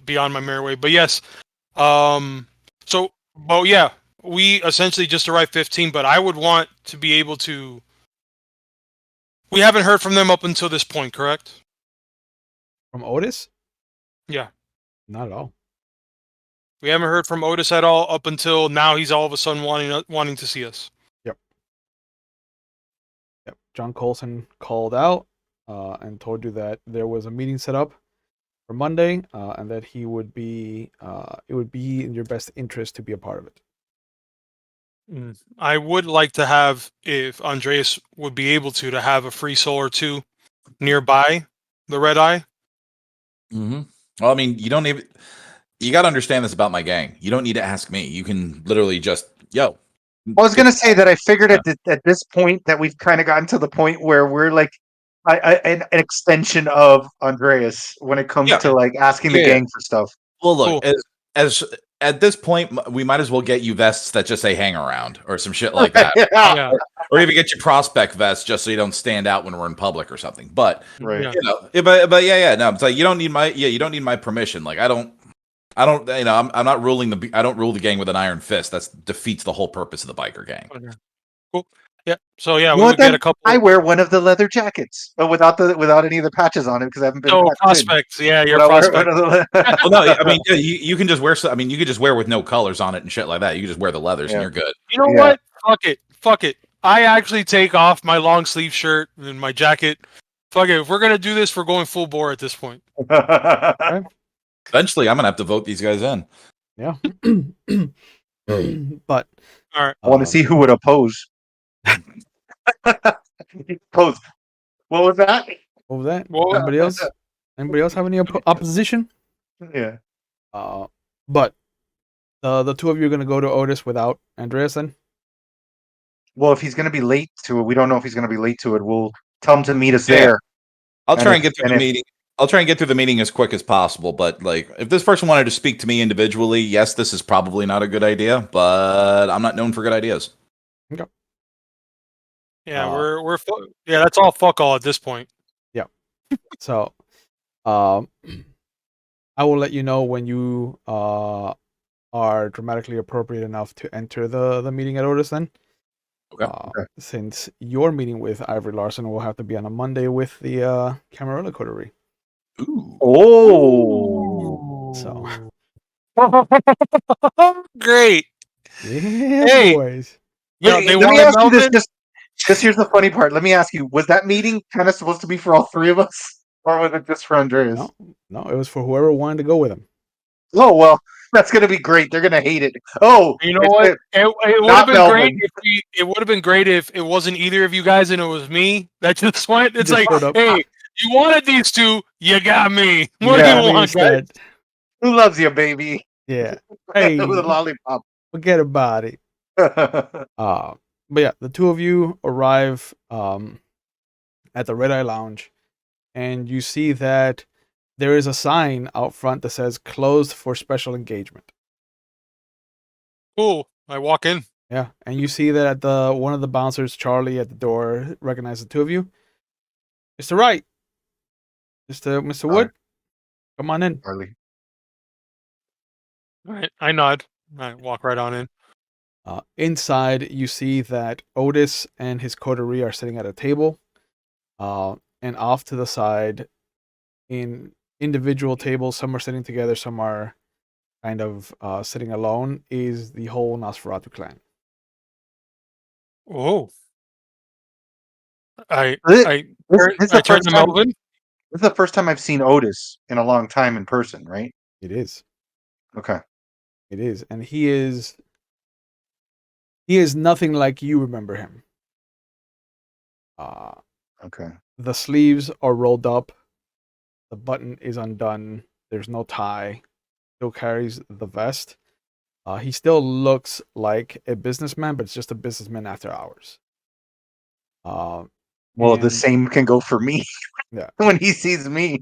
be on my merry way. But yes, we essentially just arrived 15, but I would want to be able to. We haven't heard from them up until this point, correct? From Otis? Yeah. Not at all. We haven't heard from Otis at all up until now. He's all of a sudden wanting to see us. Yep. John Coulson called out and told you that there was a meeting set up for Monday, and that he would be it would be in your best interest to be a part of it. I would like to have, if Andreas would be able to have a free soul or two nearby the Red Eye. Mm-hmm. Well, I mean, you got to understand this about my gang. You don't need to ask me. You can literally just, I was going to say that I figured at this point that we've kind of gotten to the point where we're like an extension of Andreas when it comes to like asking the gang for stuff. Well, look, as at this point, we might as well get you vests that just say "hang around" or some shit like that. Yeah. Or even get you prospect vests just so you don't stand out when we're in public or something. But right, no, it's like you don't need my permission. Like I don't, I'm not ruling I don't rule the gang with an iron fist. That defeats the whole purpose of the biker gang. Okay. Cool. Yeah. So yeah, we would get a couple. I wear one of the leather jackets, but without any of the patches on it because I haven't been. Oh, prospects. Yeah, you're a prospect. Well, no, I mean, you can just wear. I mean, you could just wear with no colors on it and shit like that. You can just wear the leathers and you're good. You know what? Fuck it. I actually take off my long sleeve shirt and my jacket. Fuck it. If we're gonna do this, we're going full bore at this point. Okay. Eventually, I'm gonna have to vote these guys in. Yeah. But all right, I want to see who would oppose. Oppose. What was that? What was that? Anybody else? Anybody else have any opposition? Yeah. But the two of you are gonna go to Otis without Andreas then? Well, if he's gonna be late to it, we don't know if he's gonna be late to it. We'll tell him to meet us there. I'll try and get through the meeting. I'll try and get through the meeting as quick as possible. But like, if this person wanted to speak to me individually, yes, this is probably not a good idea. But I'm not known for good ideas. Okay. Yeah, that's all fuck all at this point. Yeah. So, I will let you know when you are dramatically appropriate enough to enter the meeting at Otis then. Okay. Since your meeting with Ivory Larson will have to be on a Monday with the Camarilla Coterie. Ooh. Oh. So. Great. Yeah, boys. Yeah, they Let me wanted ask you this. Melvin. Just here's the funny part. Let me ask you: was that meeting kind of supposed to be for all three of us, or was it just for Andreas? No, it was for whoever wanted to go with him. Oh well, that's gonna be great. They're gonna hate it. Oh, You know what? It would have not been great Melvin. if it would have been great if it wasn't either of you guys and it was me that just went. It's Just like, showed up. hey, you wanted these two, you got me. You What do Yeah. you got me want, guys? instead. Who loves you, baby? Yeah. With a Hey, lollipop. forget about it. But yeah, the two of you arrive at the Red Eye Lounge, and you see that there is a sign out front that says "Closed for special engagement." Cool. I walk in. Yeah, and you see that at the one of the bouncers, Charlie, at the door, recognizes the two of you. Mr. Wright, Mr. Wood, come on in. Charlie. All right, I nod. I walk right on in. Inside, you see that Otis and his coterie are sitting at a table, and off to the side, in individual tables, some are sitting together, some are kind of sitting alone, is the whole Nosferatu clan. Oh, I This, I this is I the turn first to time. Melvin. This is the first time I've seen Otis in a long time in person, right? It is. Okay. It is, and he is nothing like you remember him. Okay. The sleeves are rolled up, the button is undone, there's no tie, still carries the vest. He still looks like a businessman, but it's just a businessman after hours. Well, the And- same can go for me. Yeah. When he sees me.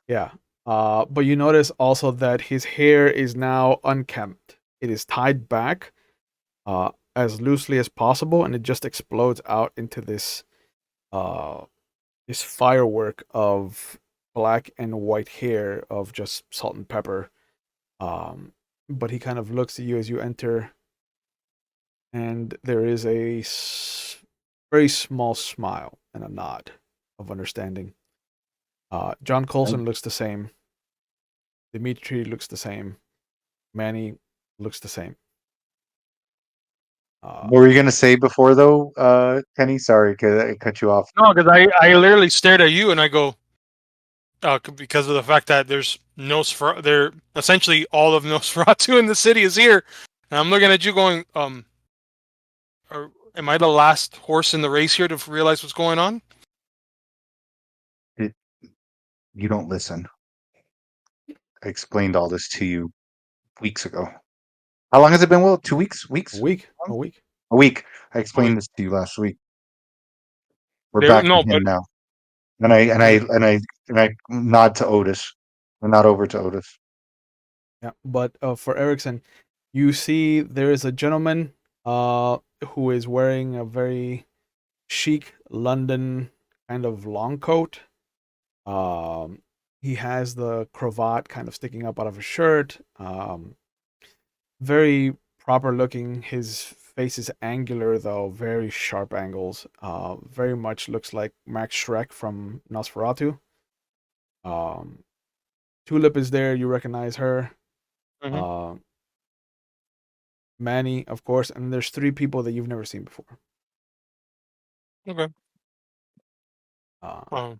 Yeah. But you notice also that his hair is now unkempt. It is tied back as loosely as possible, and it just explodes out into this this firework of black and white hair of just salt and pepper. But he kind of looks at you as you enter, and there is a very small smile and a nod of understanding. John Coulson looks the same. Dimitri looks the same. Manny looks the same. What were you gonna say before though, Kenny? Sorry, I cut you off. No, because I literally stared at you and I go, because of the fact that there's there essentially all of Nosferatu in the city is here, and I'm looking at you going, am I the last horse in the race here to realize what's going on? You don't listen. I explained all this to you weeks ago. How long has it been, Will? 2 weeks? Weeks? A week. A week. A week. I explained this to you last week. We're They- back no, to him but- now. And I nod to Otis. I nod over to Otis. Yeah. But for Erickson, you see there is a gentleman who is wearing a very chic London kind of long coat. He has the cravat kind of sticking up out of his shirt. Very proper looking. His face is angular though, very sharp angles. Very much looks like Max Schreck from Nosferatu. Tulip is there. You recognize her. Mhm. Manny, of course, and there's three people that you've never seen before. Okay. I'm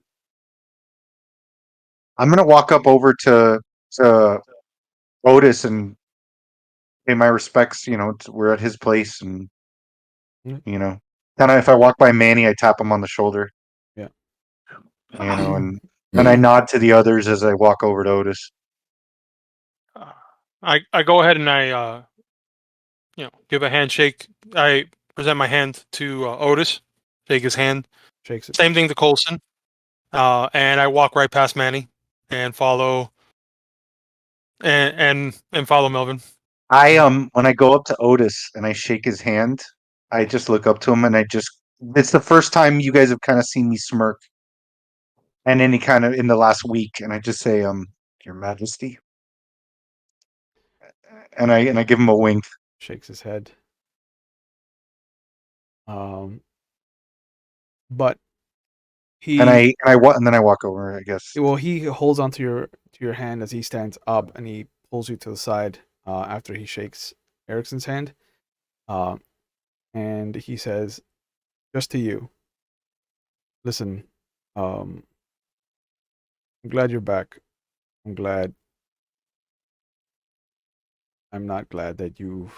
gonna walk up over to Otis and pay my respects. You know, we're at his place, and Mm. you know, kind of if I walk by Manny, I tap him on the shoulder. Yeah. You know, and I nod to the others as I walk over to Otis. I go ahead and I give a handshake. I present my hand to Otis, shake his hand. Shakes it. Same thing to Colson. And I walk right past Manny and follow and follow Melvin. I when I go up to Otis and I shake his hand, I just look up to him and it's the first time you guys have kind of seen me smirk and any kind of in the last week, and I just say, Your Majesty. And I give him a wink. Shakes his head. But he And then I walk over, I guess. well, he holds onto your hand as he stands up, and he pulls you to the side after he shakes Erickson's hand. and he says, just to you, listen, I'm glad you're back. I'm glad. I'm not glad that you,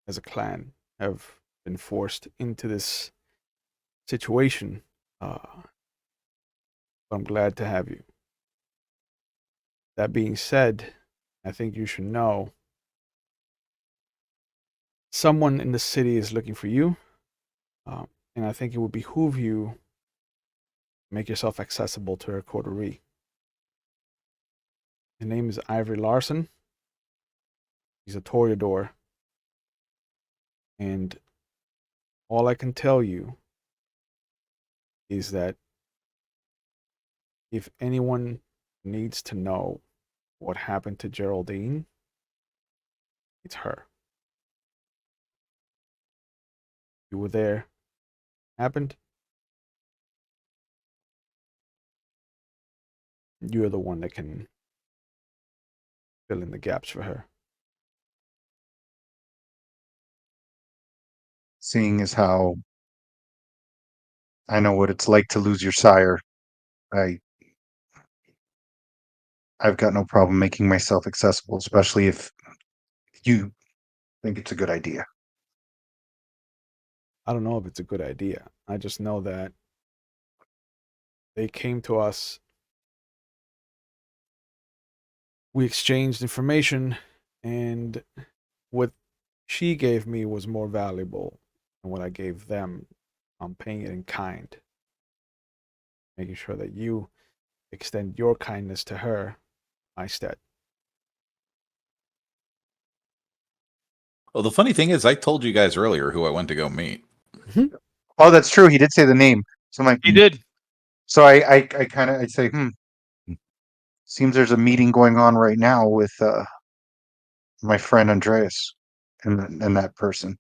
as a clan, have been forced into this situation. But I'm glad to have you. That being said, I think you should know someone in the city is looking for you, and I think it would behoove you to make yourself accessible to her coterie. His name is Ivory Larson. He's a Toreador, and all I can tell you is that if anyone needs to know what happened to Geraldine, it's her. You were there. Happened. You're the one that can fill in the gaps for her. Seeing as how I know what it's like to lose your sire, I've got no problem making myself accessible, especially if you think it's a good idea. I don't know if it's a good idea. I just know that they came to us. We exchanged information, and what she gave me was more valuable than what I gave them. I'm paying it in kind, making sure that you extend your kindness to her, my stead. Well, the funny thing is, I told you guys earlier who I went to go meet. Oh, that's true. He did say the name. So I'm like, He did. So I kind of I say, seems there's a meeting going on right now with my friend Andreas and that person.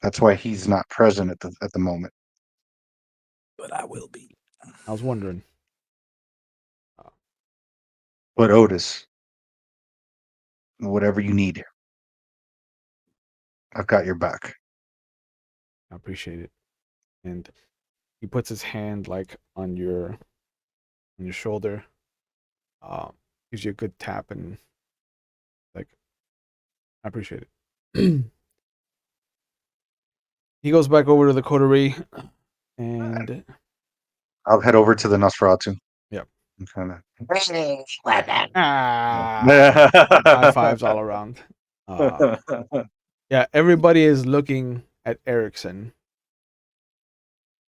That's why he's not present at the moment. But I will be. I was wondering. But Otis, whatever you need, I've got your back. I appreciate it. And he puts his hand like on your shoulder, gives you a good tap, and like, I appreciate it. He goes back over to the coterie, and I'll head over to the Nosferatu. Yep. Kind of. High fives all around. Yeah, everybody is looking at Erickson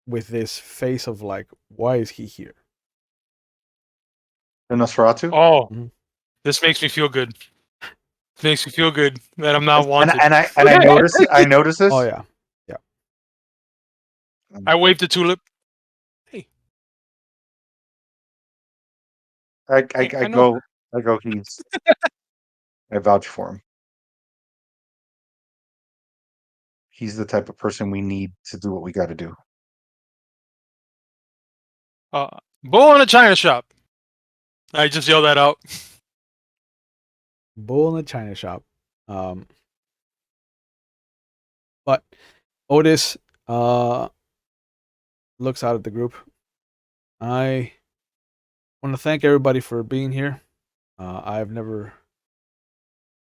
with this face of like, why is he here? The Nosferatu? Oh, Mhm. this makes me feel good. Makes me feel good that I'm not wanted. And I notice this. Oh yeah. I waved the tulip. I know. go, he's I vouch for him. He's the type of person we need to do what we got to do. Bull in a china shop. I just yelled that out. Bull in the china shop. But Otis looks out at the group. I want to thank everybody for being here. I've never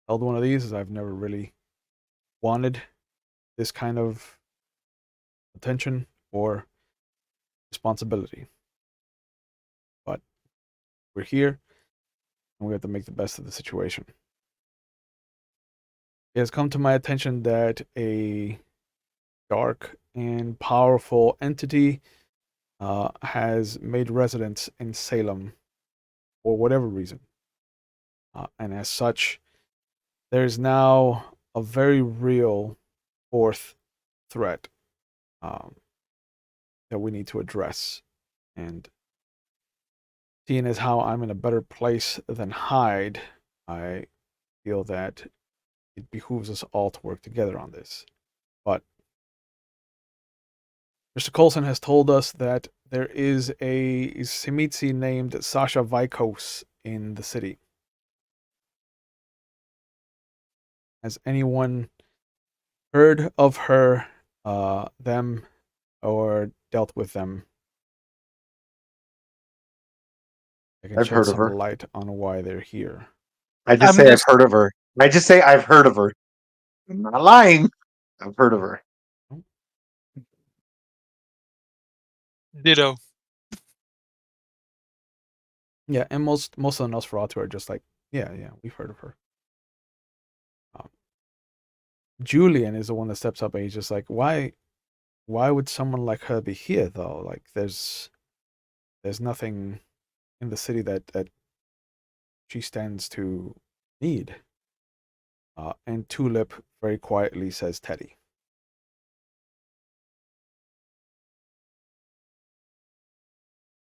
held one of these. I've never really wanted this kind of attention or responsibility. But we're here, and we have to make the best of the situation. It has come to my attention that a dark and powerful entity has made residence in Salem for whatever reason. And as such, there's now a very real fourth threat that we need to address. And seeing as how I'm in a better place than Hyde, I feel that it behooves us all to work together on this. But Mr. Coulson has told us that there is a Simitsi named Sasha Vikos in the city. Has anyone heard of her, them, or dealt with them. I can I've shed heard of some her. light on why they're here. I just I'm say just I've heard of her. I just say I've heard of her. I'm not lying. I've heard of her. ditto. Yeah, and most of the Nosferatu are just like, yeah, we've heard of her. Julian is the one that steps up and he's just like, why would someone like her be here though? Like there's nothing in the city that she stands to need. And Tulip very quietly says Teddy.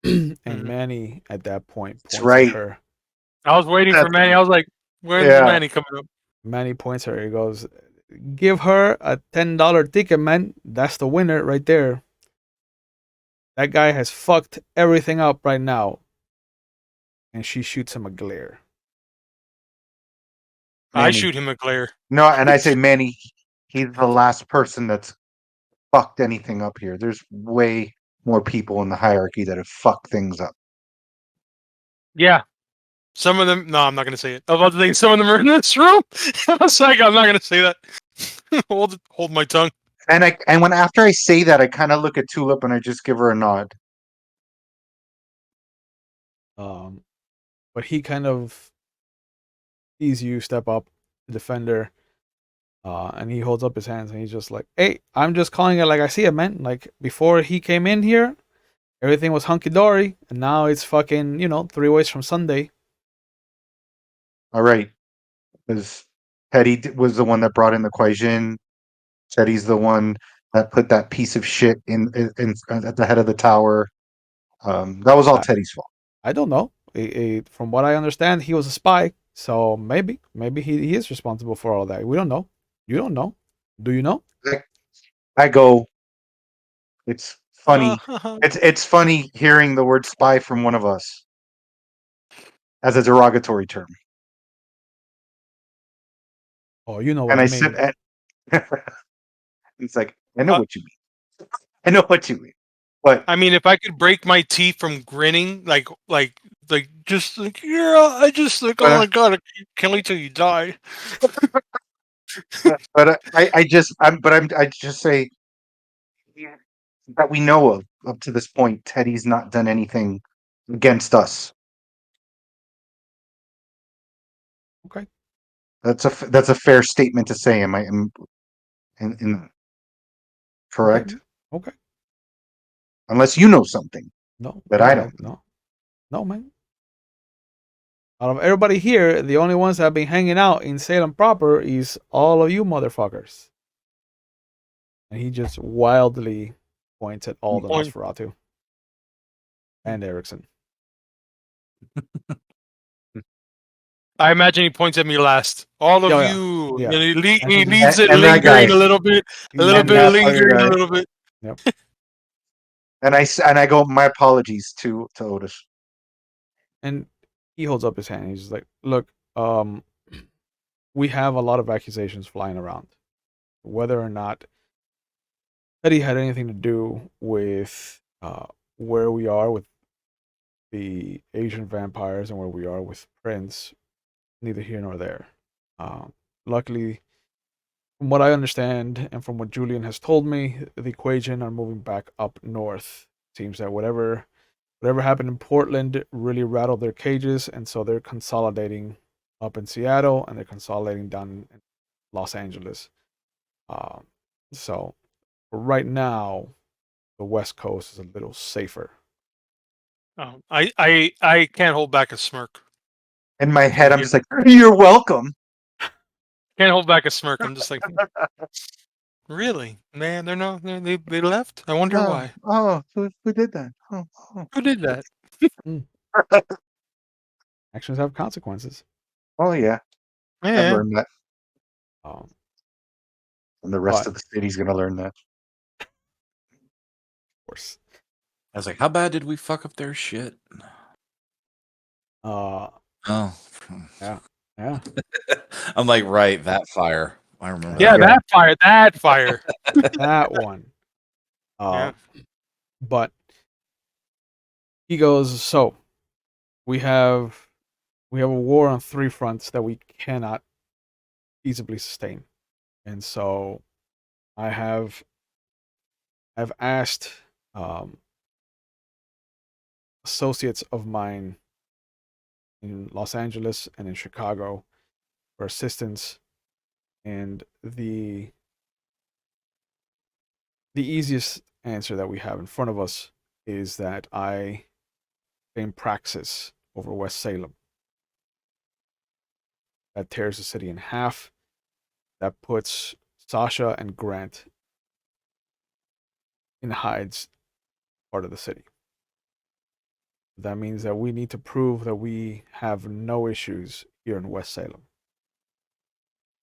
And Mhm. Manny at that point That's points at right. her. I was waiting for That's- Manny. I was like, when's Yeah. Manny coming up? Manny points at her. He goes, give her a $10 ticket, man. That's the winner right there. That guy has fucked everything up right now. And she shoots him a glare. I Manny. shoot him a glare. No, and I say Manny. He's the last person that's fucked anything up here. There's way more people in the hierarchy that have fucked things up. Yeah. Some of them. No, I'm not going to say it. I was about to say some of them are in this room. I was like, I'm not going to say that. hold my tongue. And when after I say that, I kind of look at Tulip and I just give her a nod. But he kind of sees you step up, the defender, and he holds up his hands and he's just like, hey, I'm just calling it like I see it, man. Like before he came in here, everything was hunky dory, and now it's fucking, 3 ways from Sunday. All right, because Teddy was the one that brought in the Kuai-Jin. Teddy's the one that put that piece of shit in at the head of the tower. That was all Teddy's fault. I don't know. From what I understand, he was a spy, so maybe he is responsible for all that. We don't know. You don't know. Do you know? I go. It's funny. It's funny hearing the word spy from one of us as a derogatory term. Oh, you know what And I I mean. said, it's like, I know what you mean. I know what you mean. But I mean, if I could break my teeth from grinning, just like, yeah, I just like, oh my god, I can't wait till you die. but I just say that we know of up to this point, Teddy's not done anything against us. Okay. That's a fair statement to say. Am I in correct? Okay. Unless you know something No. that I don't. No, man. Out of everybody here, the only ones that have been hanging out in Salem proper is all of you motherfuckers. And he just wildly points at all the Nosferatu and Erickson. I imagine he points at me last. All of Oh, yeah. you. Yeah. And he And leaves it and that guy. lingering a little bit. A little And bit that other lingering guy. a little bit. Yep. And I go, my apologies to Otis. And he holds up his hand. He's just like, look, we have a lot of accusations flying around. Whether or not Teddy had anything to do with where we are with the Asian vampires and where we are with Prince, neither here nor there. Luckily, from what I understand and from what Julian has told me, the Kuai-Jin are moving back up north. Seems that whatever happened in Portland really rattled their cages, and so they're consolidating up in Seattle and they're consolidating down in Los Angeles. So right now, the West Coast is a little safer. Oh, I can't hold back a smirk. In my head, I'm just like, you're welcome. Can't hold back a smirk. I'm just like, really, man? They left. I wonder why. Oh, who did that? Oh. Who did that? Actions have consequences. Oh yeah. I've Yeah. learned that. Um, And the rest of the city's gonna learn that. Of course. I was like, how bad did we fuck up their shit? Oh. Yeah. Yeah. I'm like, right, that fire. I remember. Yeah, that. that fire. That fire. That one. Yeah. But he goes, so we have a war on three fronts that we cannot feasibly sustain. And so I've asked associates of mine in Los Angeles and in Chicago for assistance, and the easiest answer that we have in front of us is that I claim Praxis over West Salem. That tears the city in half. That puts Sasha and Grant in Hyde's part of the city. That means that we need to prove that we have no issues here in West Salem.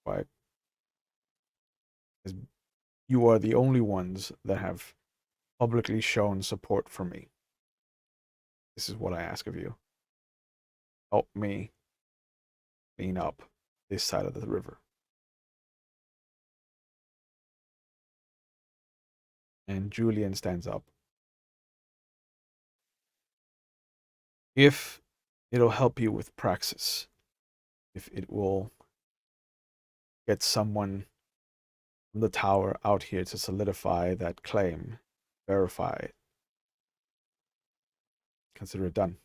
Right? Because you are the only ones that have publicly shown support for me. This is what I ask of you. Help me clean up this side of the river. And Julian stands up. If it'll help you with Praxis, if it will get someone from the tower out here to solidify that claim, verify it, consider it done.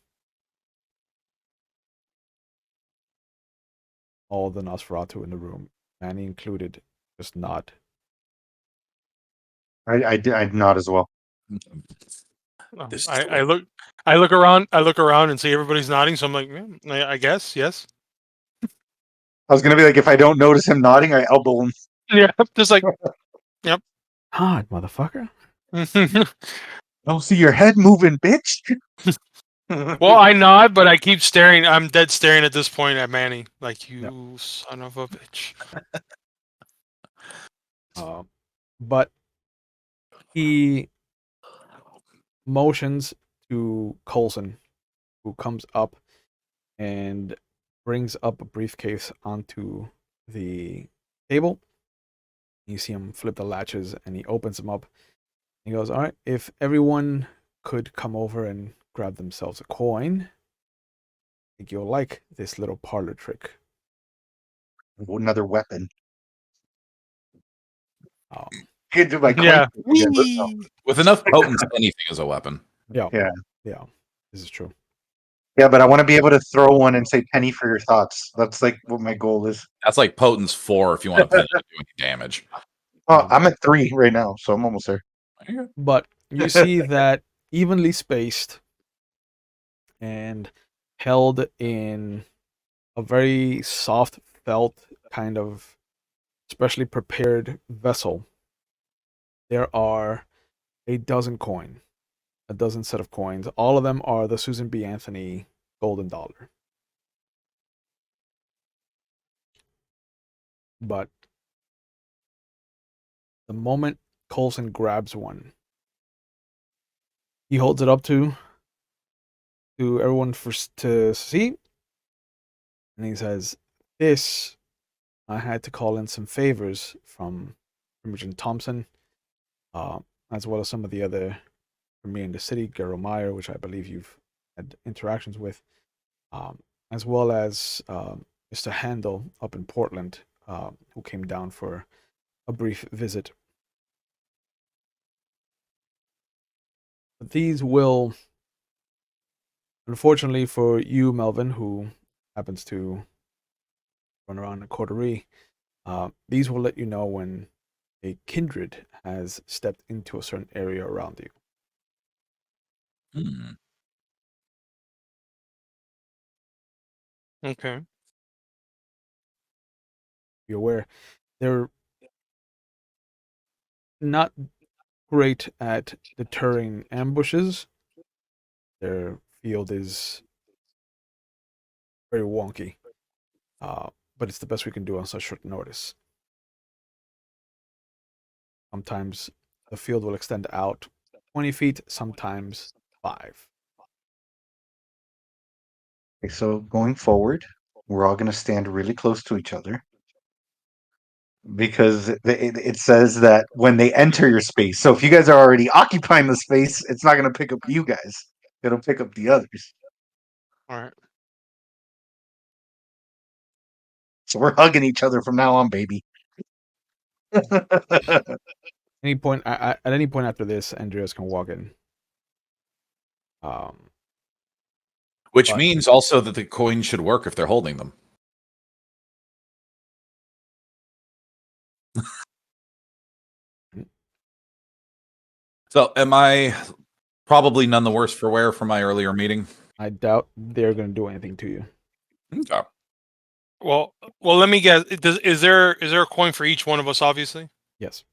All the Nosferatu in the room, Manny included, just nod. I'd nod as well. This is I look around and see everybody's nodding. So I'm like, I guess yes. I was gonna be like, if I don't notice him nodding, I elbow him. Yeah, just like Nod, motherfucker. Don't see your head moving, bitch. well, I nod, but I keep staring. I'm dead staring at this point at Manny, like you son of a bitch. But he motions to Coulson, who comes up and brings up a briefcase onto the table. You see him flip the latches and he opens them up. He goes, all right, if everyone could come over and grab themselves a coin, I think you'll like this little parlor trick. Another weapon. Yeah. With enough potency, anything is a weapon. Yeah. Yeah. Yeah. This is true. Yeah, but I want to be able to throw one and say penny for your thoughts. That's like what my goal is. That's like potence 4 if you want to penny to do any damage. Oh, I'm at 3 right now, so I'm almost there. But you see that evenly spaced and held in a very soft felt kind of specially prepared vessel. There are a dozen set of coins. All of them are the Susan B. Anthony golden dollar. But the moment Coulson grabs one, he holds it up to everyone to see, and he says, "This, I had to call in some favors from Imogen Thompson, as well as some of the other from me in the city, Gero Meyer, which I believe you've had interactions with, as well as Mr. Handel up in Portland, who came down for a brief visit. But these will, unfortunately for you, Melvin, who happens to run around the coterie, these will let you know when a kindred has stepped into a certain area around you. Okay. Be aware, they're not great at deterring ambushes. Their field is very wonky, but it's the best we can do on such short notice. Sometimes the field will extend out 20 feet, sometimes 5. Okay, so going forward, we're all going to stand really close to each other. because it says that when they enter your space. So if you guys are already occupying the space, it's not going to pick up you guys. It'll pick up the others. All right. So we're hugging each other from now on, baby. Any point at any point after this, Andreas can walk in. Which But- means also that the coins should work if they're holding them. So, am I probably none the worse for wear from my earlier meeting? I doubt they're going to do anything to you. Okay. Well, let me guess. Is there a coin for each one of us? Obviously. Yes.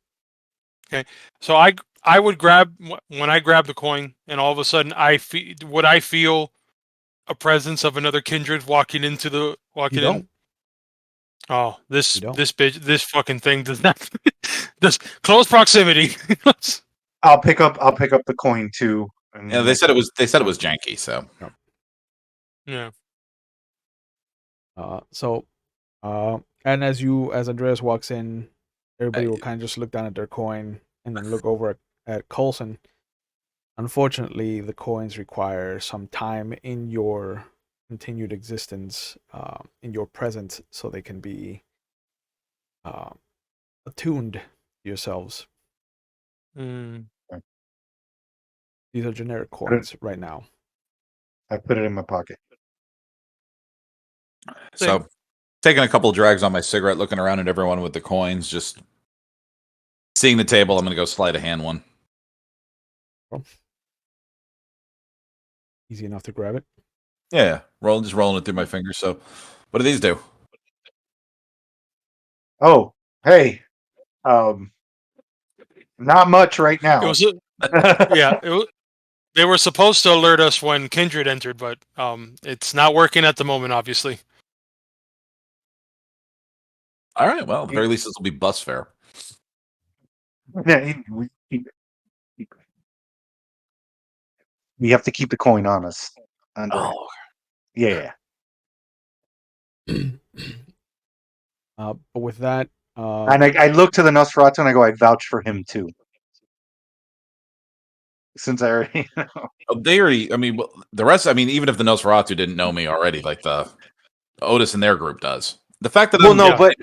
So I would grab when I grab the coin, and all of a sudden would I feel a presence of another kindred walking in? don't. Oh, this You don't. this fucking thing does not. This close proximity. I'll pick up the coin too. And Yeah, they said it was janky. So Yeah. And as Andreas walks in, everybody will kind of just look down at their coin and then look over at Coulson. Unfortunately, the coins require some time in your continued existence, in your presence, so they can be attuned to yourselves. Mm. These are generic coins right now. I put it in my pocket. So, taking a couple drags on my cigarette, looking around at everyone with the coins, just seeing the table. I'm going to go sleight of hand one. Easy enough to grab it. Yeah, rolling it through my fingers. So, what do these do? Oh, hey, not much right now. It was yeah. They were supposed to alert us when Kindred entered, but it's not working at the moment. Obviously. All right. Well, at the very least, this will be bus fare. Yeah, we have to keep the coin on us. Oh, Yeah. But with that, And I look to the Nosferatu and I go, I vouch for him too. Since I already know. they already. I mean, the rest. I mean, even if the Nosferatu didn't know me already, like the Otis and their group does. The fact that Well, no, but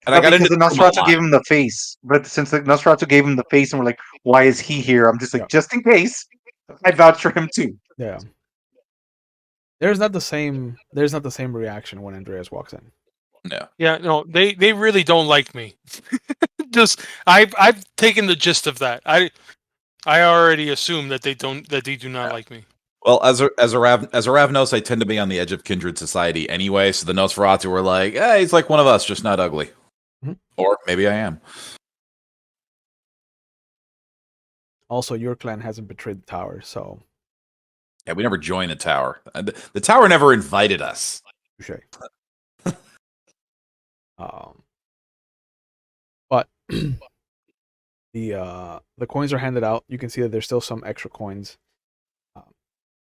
and I got because into the Nosferatu gave him the face. But since the Nosferatu gave him the face and we're like, why is he here? I'm just like, just in case, I vouch for him too. yeah. There's not the same reaction when Andreas walks in. No. Yeah, no, they really don't like me. Just I've taken the gist of that. I already assume that they do not like me. Well, as a Ravnos, I tend to be on the edge of kindred society anyway. So the Nosferatu were like, "Hey, he's like one of us, just not ugly." Mm-hmm. Or maybe I am. Also, your clan hasn't betrayed the tower, so yeah, we never joined the tower. The tower never invited us. Touché. But the coins are handed out. You can see that there's still some extra coins.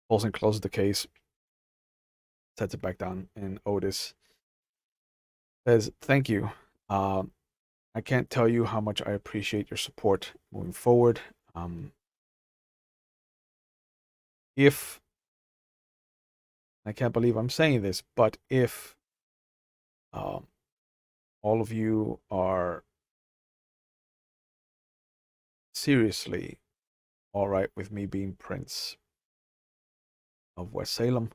Olsen closes the case, sets it back down, and Otis says, "Thank you. I can't tell you how much I appreciate your support moving forward. If I can't believe I'm saying this, but if all of you are seriously all right with me being Prince of West Salem,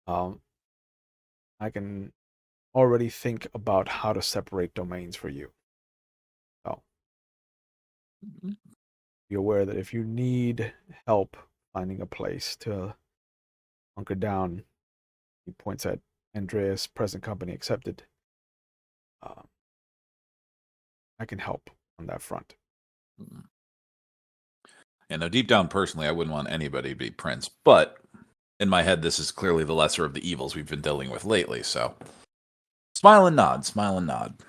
I can already think about how to separate domains for you. So be aware that if you need help finding a place to hunker down," he points at Andreas' present company accepted, I can help on that front. Yeah, no, deep down personally, I wouldn't want anybody to be Prince, but in my head, this is clearly the lesser of the evils we've been dealing with lately. So, smile and nod.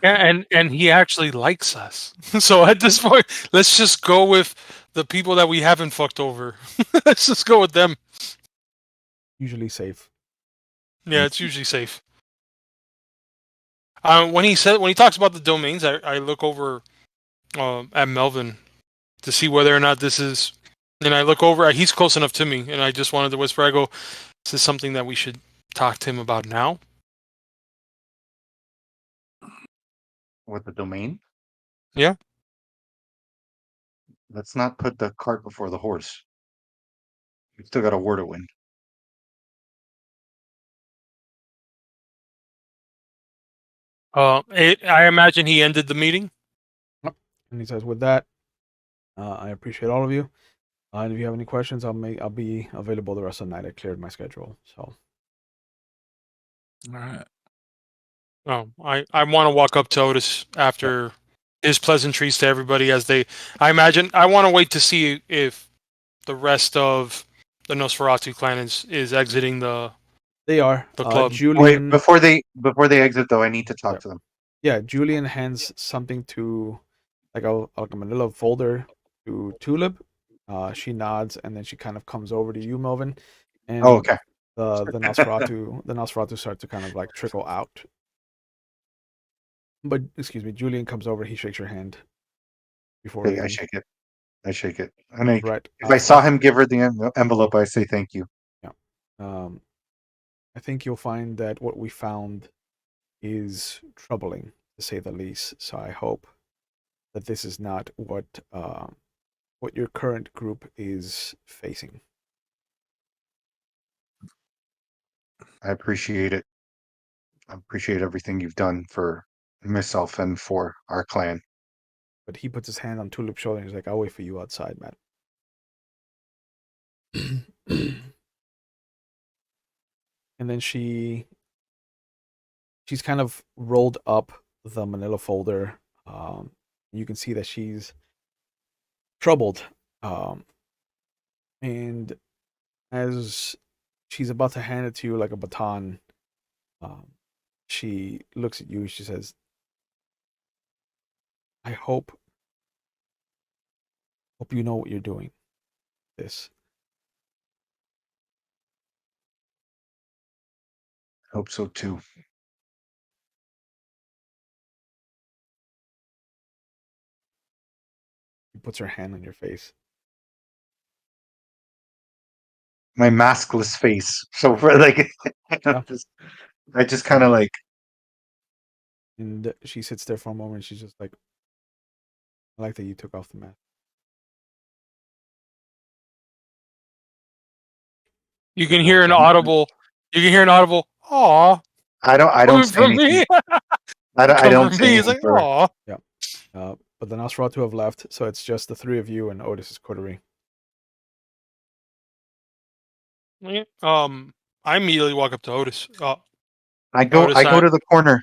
Yeah, and he actually likes us. So at this point, let's just go with the people that we haven't fucked over. Let's just go with them. Usually safe. Yeah, it's usually safe. When he talks about the domains, I look over at Melvin to see whether or not this is, and I look over. He's close enough to me, and I just wanted to whisper. I go, "Is this something that we should talk to him about now?" With the domain. Yeah. Let's not put the cart before the horse. We still got a war to win. I imagine he ended the meeting. And he says, "With that, I appreciate all of you. And if you have any questions, I'll be available the rest of the night. I cleared my schedule, so." All right. Oh, I want to walk up to Otis after his pleasantries to everybody as they. I imagine I want to wait to see if the rest of the Nosferatu clan is exiting the They are. club. Julian. Wait, before they exit though, I need to talk to them. Yeah, Julian hands something to like a manila folder to Tulip. She nods and then she kind of comes over to you, Melvin. And Oh, okay. the Nosferatu start to kind of like trickle out. But excuse me, Julian comes over, he shakes your hand before Okay, I leaving. shake it. And Right. if I saw him give her the envelope, I say thank you. Yeah. I think you'll find that what we found is troubling, to say the least. So I hope that this is not what your current group is facing. I appreciate it. I appreciate everything you've done for myself and for our clan. But he puts his hand on Tulip's shoulder and he's like, "I'll wait for you outside, man." And then she's kind of rolled up the manila folder. You can see that she's troubled. And as she's about to hand it to you like a baton, she looks at you and she says, I hope you know what you're doing. This. Hope so too. She puts her hand on your face. My maskless face. So for like, Yeah. I just kind of like. And she sits there for a moment. She's just like, I like that you took off the mask. You can hear an audible. Aw. I don't say From anything. me. I don't say He's anything. like, aw. Yeah. But the Nosferatu have left, so it's just the three of you and Otis's coterie. I immediately walk up to Otis. I go Otis, to the corner.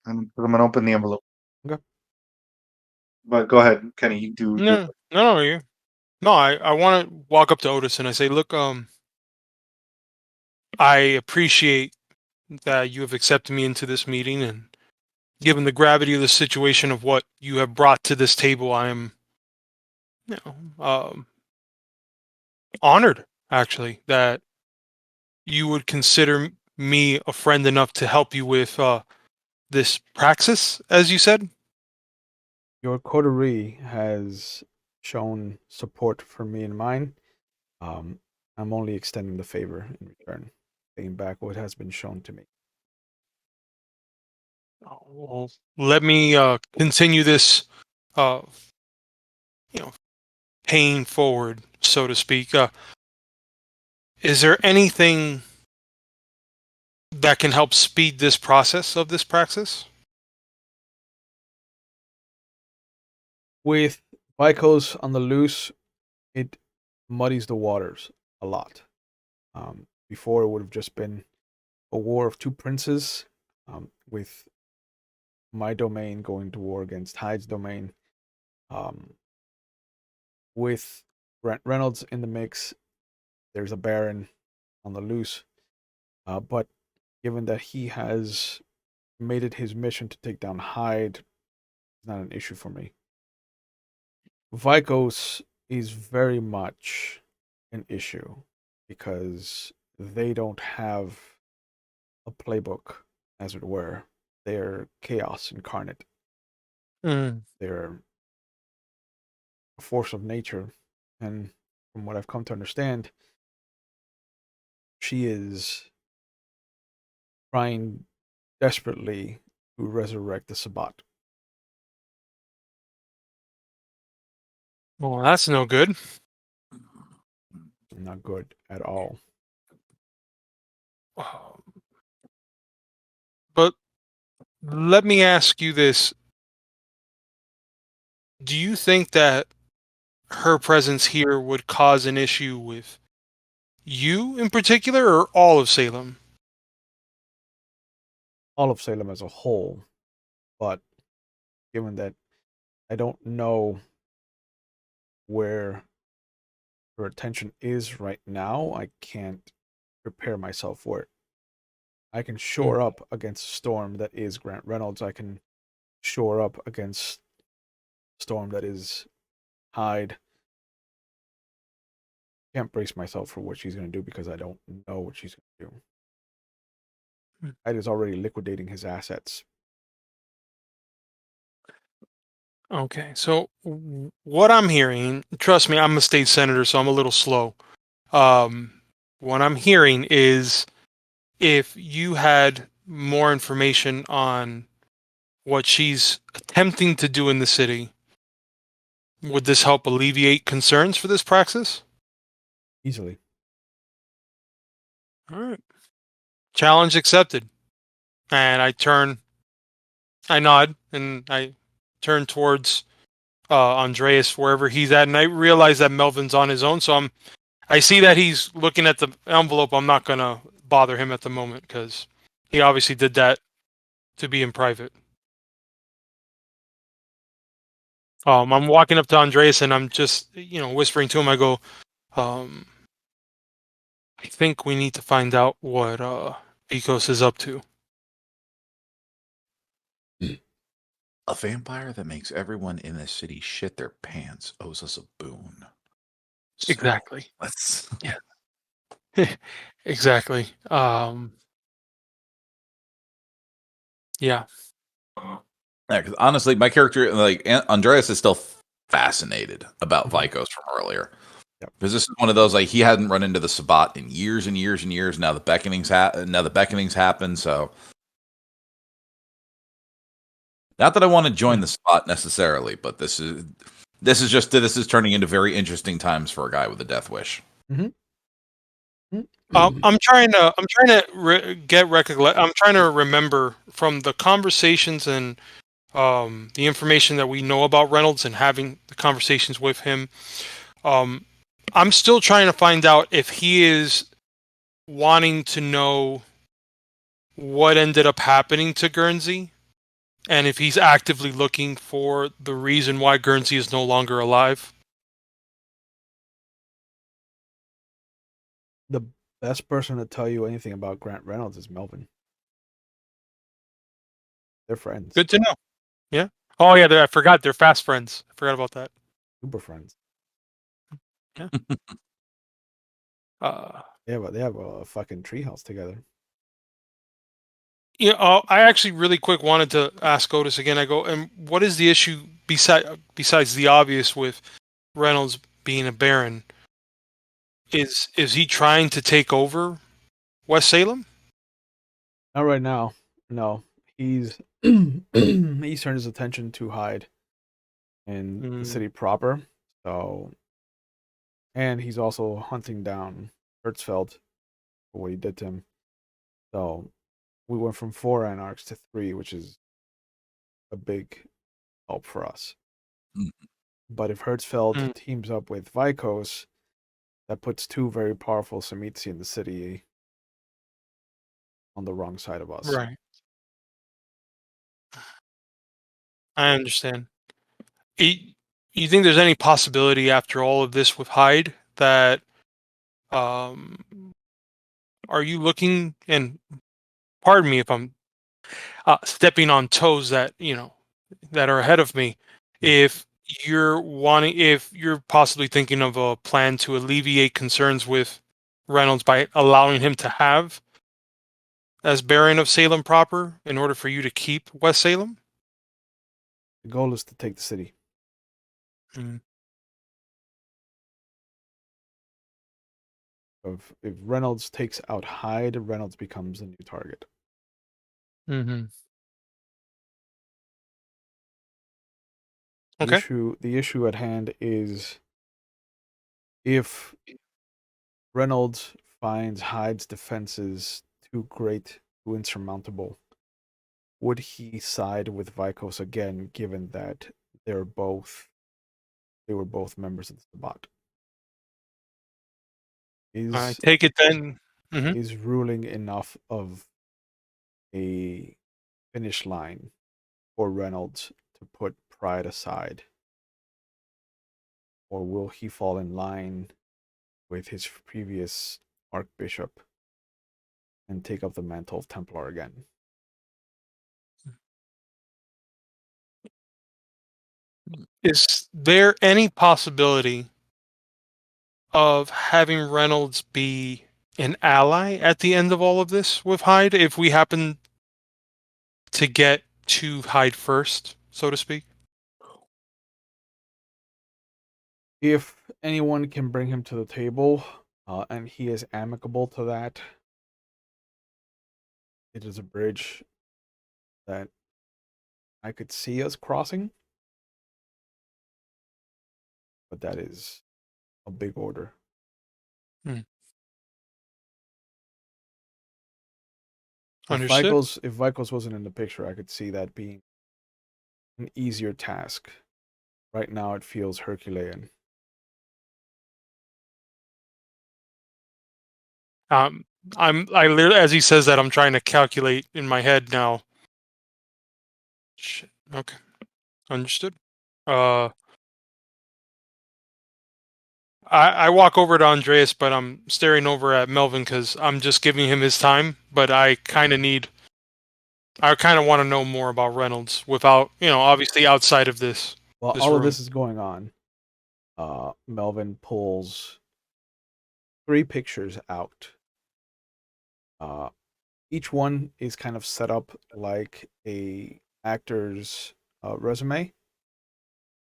I'm gonna open the envelope. Okay. But go ahead, Kenny. You do. No, I want to walk up to Otis and I say, look, I appreciate that you have accepted me into this meeting, and given the gravity of the situation of what you have brought to this table, I am, honored actually that you would consider me a friend enough to help you with this praxis, as you said. Your coterie has shown support for me and mine. I'm only extending the favor in return, paying back what has been shown to me. Well, let me continue this, paying forward, so to speak. Is there anything that can help speed this process of this praxis? With Vicos on the loose, it muddies the waters a lot. Before it would have just been a war of two princes, with my domain going to war against Hyde's domain. With Reynolds in the mix, there's a Baron on the loose. But given that he has made it his mission to take down Hyde, it's not an issue for me. Vicos is very much an issue because they don't have a playbook, as it were. They're chaos incarnate. Mm. They're a force of nature, and from what I've come to understand, she is trying desperately to resurrect the Sabbat. Well, that's no good. Not good at all. But let me ask you this. Do you think that her presence here would cause an issue with you in particular or all of Salem? All of Salem as a whole, but given that I don't know where her attention is right now, I can't prepare myself for it. I can shore up against a storm that is Grant Reynolds. I can shore up against storm that is Hyde. Can't brace myself for what she's going to do because I don't know what she's going to do. Hyde is already liquidating his assets. Okay, so what I'm hearing, trust me, I'm a state senator, so I'm a little slow. What I'm hearing is if you had more information on what she's attempting to do in the city, would this help alleviate concerns for this praxis? Easily. All right. Challenge accepted. And I nod, and I turn towards Andreas wherever he's at, and I realize that Melvin's on his own, so I see that he's looking at the envelope. I'm not gonna bother him at the moment because he obviously did that to be in private. I'm walking up to Andreas and I'm just, whispering to him. I go, I think we need to find out what Vikos is up to. A vampire that makes everyone in this city shit their pants owes us a boon. So, Exactly. Let's. Yeah. Exactly. Yeah. Yeah, because honestly, my character, like Andreas, is still fascinated about Vikos from earlier. Yep. Because this is one of those, like, he hadn't run into the Sabbat in years and years and years. Now the beckonings happen. So, not that I want to join the Sabbat necessarily, but this is turning into very interesting times for a guy with a death wish. Mm-hmm. I'm trying to I'm trying to remember from the conversations and the information that we know about Reynolds and having the conversations with him. I'm still trying to find out if he is wanting to know what ended up happening to Guernsey, and if he's actively looking for the reason why Guernsey is no longer alive. The best person to tell you anything about Grant Reynolds is Melvin. They're friends. Good to know. Yeah. Oh yeah, I forgot. They're fast friends. I forgot about that. Super friends. Yeah. They have a fucking treehouse together. Yeah, I actually really quick wanted to ask Otis again. I go, and what is the issue besides the obvious with Reynolds being a Baron? Is he trying to take over West Salem? Not right now. No, he's he's turned his attention to Hyde and the city proper. So, and he's also hunting down Hertzfeld for what he did to him. So, we went from 4 Anarchs to 3, which is a big help for us. Mm. But if Hertzfeld teams up with Vikos, that puts 2 very powerful Samitsi in the city on the wrong side of us. Right. I understand. You think there's any possibility after all of this with Hyde that are you looking, and pardon me if I'm stepping on toes that that are ahead of me, if you're possibly thinking of a plan to alleviate concerns with Reynolds by allowing him to have as Baron of Salem proper in order for you to keep West Salem? The goal is to take the city. Mm. If Reynolds takes out Hyde, Reynolds becomes a new target. Mm-hmm. The Okay. issue at hand is if Reynolds finds Hyde's defenses too great, too insurmountable, would he side with Vikos again, given that they were both members of the Sabbat? I Is take it then. Mhm. is ruling enough of a finish line for Reynolds to put pride aside? Or will he fall in line with his previous Archbishop and take up the mantle of Templar again? Is there any possibility of having Reynolds be an ally at the end of all of this with Hyde if we happen to get to Hyde first, so to speak? If anyone can bring him to the table, and he is amicable to that, it is a bridge that I could see us crossing. But that is a big order. Hmm. If Understood. Vikos wasn't in the picture, I could see that being an easier task. Right now, it feels Herculean. I literally, as he says that, I'm trying to calculate in my head now. Shit. Okay. Understood. I walk over to Andreas, but I'm staring over at Melvin because I'm just giving him his time. But I kind of want to know more about Reynolds without, obviously outside of this. While This all of room. this is going on, Melvin pulls 3 pictures out. Each one is kind of set up like a actor's resume.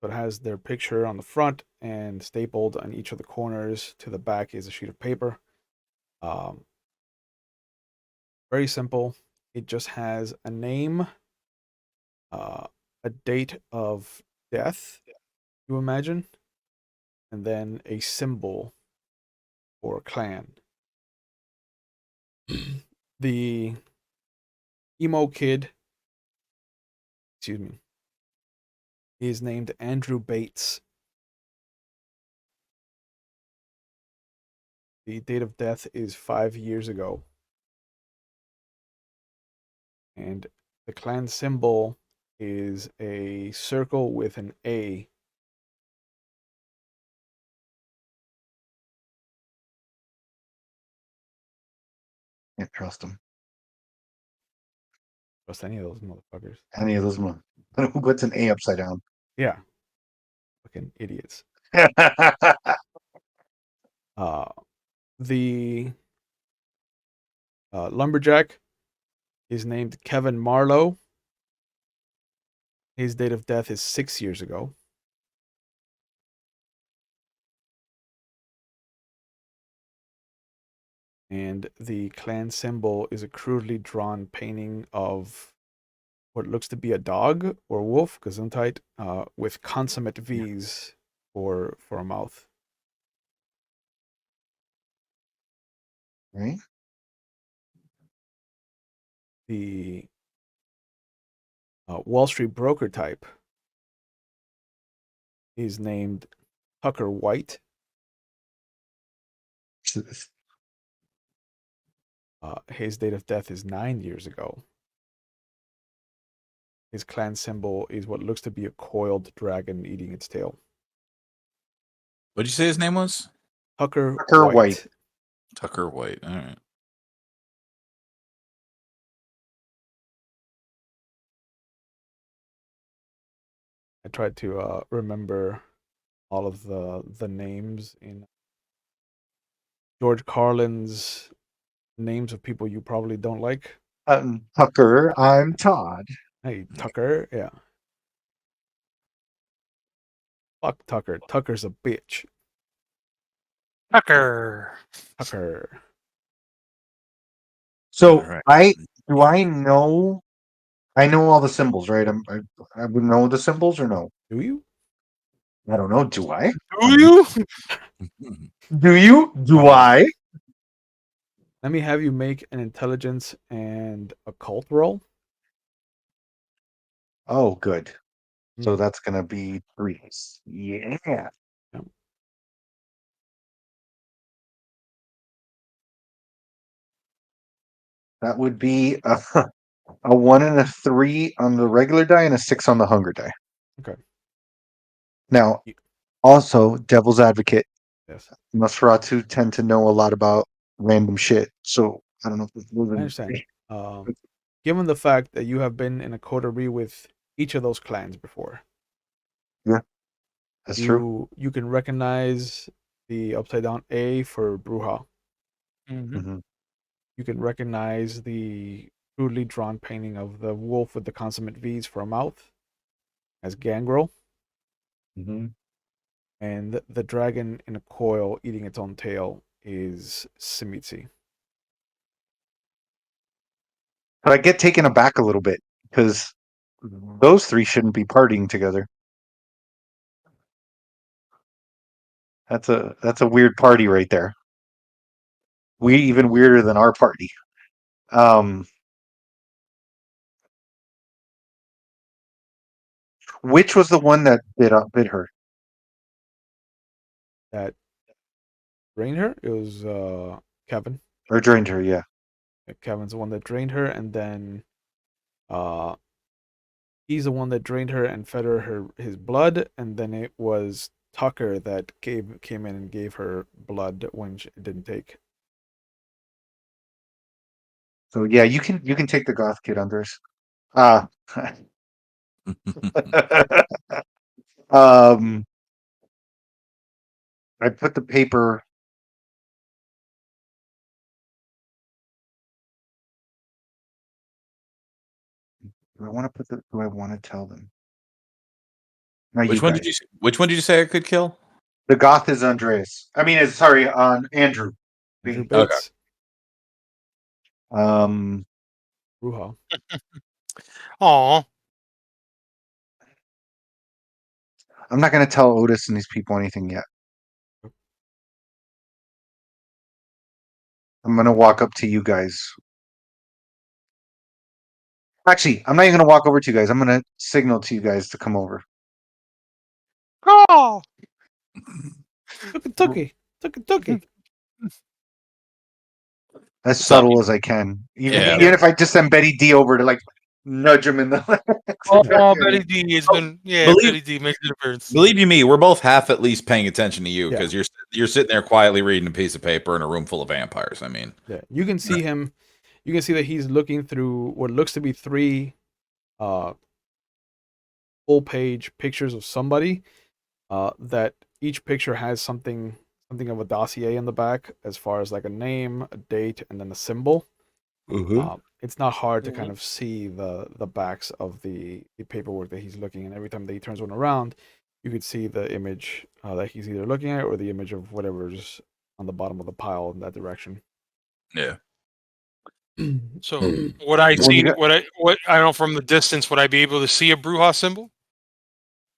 So it has their picture on the front and stapled on each of the corners. To the back is a sheet of paper. Very simple. It just has a name, a date of death, you imagine, and then a symbol for a clan. The emo kid, excuse me, is named Andrew Bates. The date of death is 5 years ago. And the clan symbol is a circle with an A. Can't trust them. Trust any of those motherfuckers. Any of those. Who puts an A upside down? Yeah. Fucking idiots. The lumberjack is named Kevin Marlowe. His date of death is 6 years ago. And the clan symbol is a crudely drawn painting of what looks to be a dog or wolf, Gesundheit, with consummate V's for a mouth. Right? The Wall Street broker type is named Tucker White. His date of death is 9 years ago. His clan symbol is what looks to be a coiled dragon eating its tail. What did you say his name was? Tucker White. White. Tucker White. All right. I tried to remember all of the names in George Carlin's names of people you probably don't like. Tucker, I'm Todd. Hey, Tucker. Yeah. Fuck Tucker. Tucker's a bitch. Tucker. Tucker. So All right. I know all the symbols, right? I would know the symbols or no? Do you? I don't know. Do I? Do you? Do you? Do I? Let me have you make an intelligence and occult roll. Oh, good. So Hmm. that's gonna be 3. Yeah. Yeah. That would be a 1 and a 3 on the regular die and a 6 on the hunger die. Okay. Now, Y- also, devil's advocate, Yes. Nosferatu tend to know a lot about random shit. So I don't know if this was I understand. Given the fact that you have been in a coterie with each of those clans before, Yeah, that's true. you can recognize the upside down A for Bruja. Mhm. Hmm. You can recognize the crudely drawn painting of the wolf with the consummate V's for a mouth as Gangrel, Hmm. and the dragon in a coil eating its own tail is Simitsi. But I get taken aback a little bit because those 3 shouldn't be partying together. That's a weird party right there. We even weirder than our party. Which was the one that bit her? That drained her. It was Kevin. Or drained her, yeah. Kevin's the one that drained her, and then uh, he's the one that drained her and fed her his blood, and then it was Tucker that came in and gave her blood when she didn't take. So yeah, you can take the goth kid, Andres. Uh um I put the paper. Do I want to tell them? Now you guys. Which one did you say I could kill? The goth is Andreas. I mean, sorry, on Andrew. Andrew Okay. Bates, Um, Ruha. Aw. I'm not going to tell Otis and these people anything yet. I'm going to walk up to you guys. Actually, I'm not even going to walk over to you guys. I'm going to signal to you guys to come over. Oh. Tucky. As Some subtle as I can. Even Yeah. even if I just send Betty D over to like nudge him in the Oh, Betty D has been. Yeah, believe Betty D makes a difference. believe you me, we're both half at least paying attention to you Yeah. because you're sitting there quietly reading a piece of paper in a room full of vampires. I mean, Yeah, you can see him. You can see that he's looking through what looks to be 3 uh, full page pictures of somebody. That each picture has something of a dossier in the back, as far as like a name, a date, and then a symbol. It's not hard to kind of see the backs of the paperwork that he's looking, and every time that he turns one around, you could see the image that he's either looking at or the image of whatever's on the bottom of the pile in that direction. yeah. So would I Well, see what I don't know from the distance? Would I be able to see a Bruja symbol?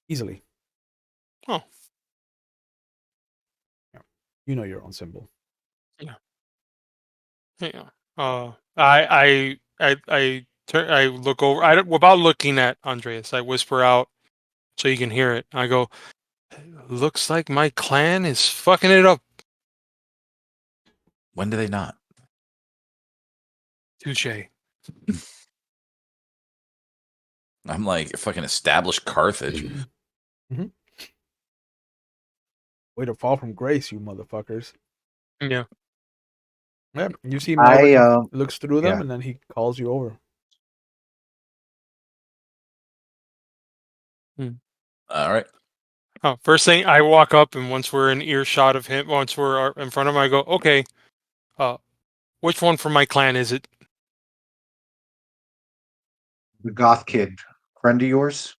Easily. Oh. Yeah. You know your own symbol. Yeah. I look over. I don't, without looking at Andreas. I whisper out so you can hear it. I go, looks like my clan is fucking it up. When do they not? Touche. I'm like fucking established Carthage. Mm-hmm. Way to fall from grace, you motherfuckers. Yeah. Yep. You see Maverick I looks through them, yeah. and then he calls you over. All right. Oh, first thing I walk up, and once we're in earshot of him, once we're in front of him, I go, okay, Which one from my clan is it? The goth kid, friend of yours.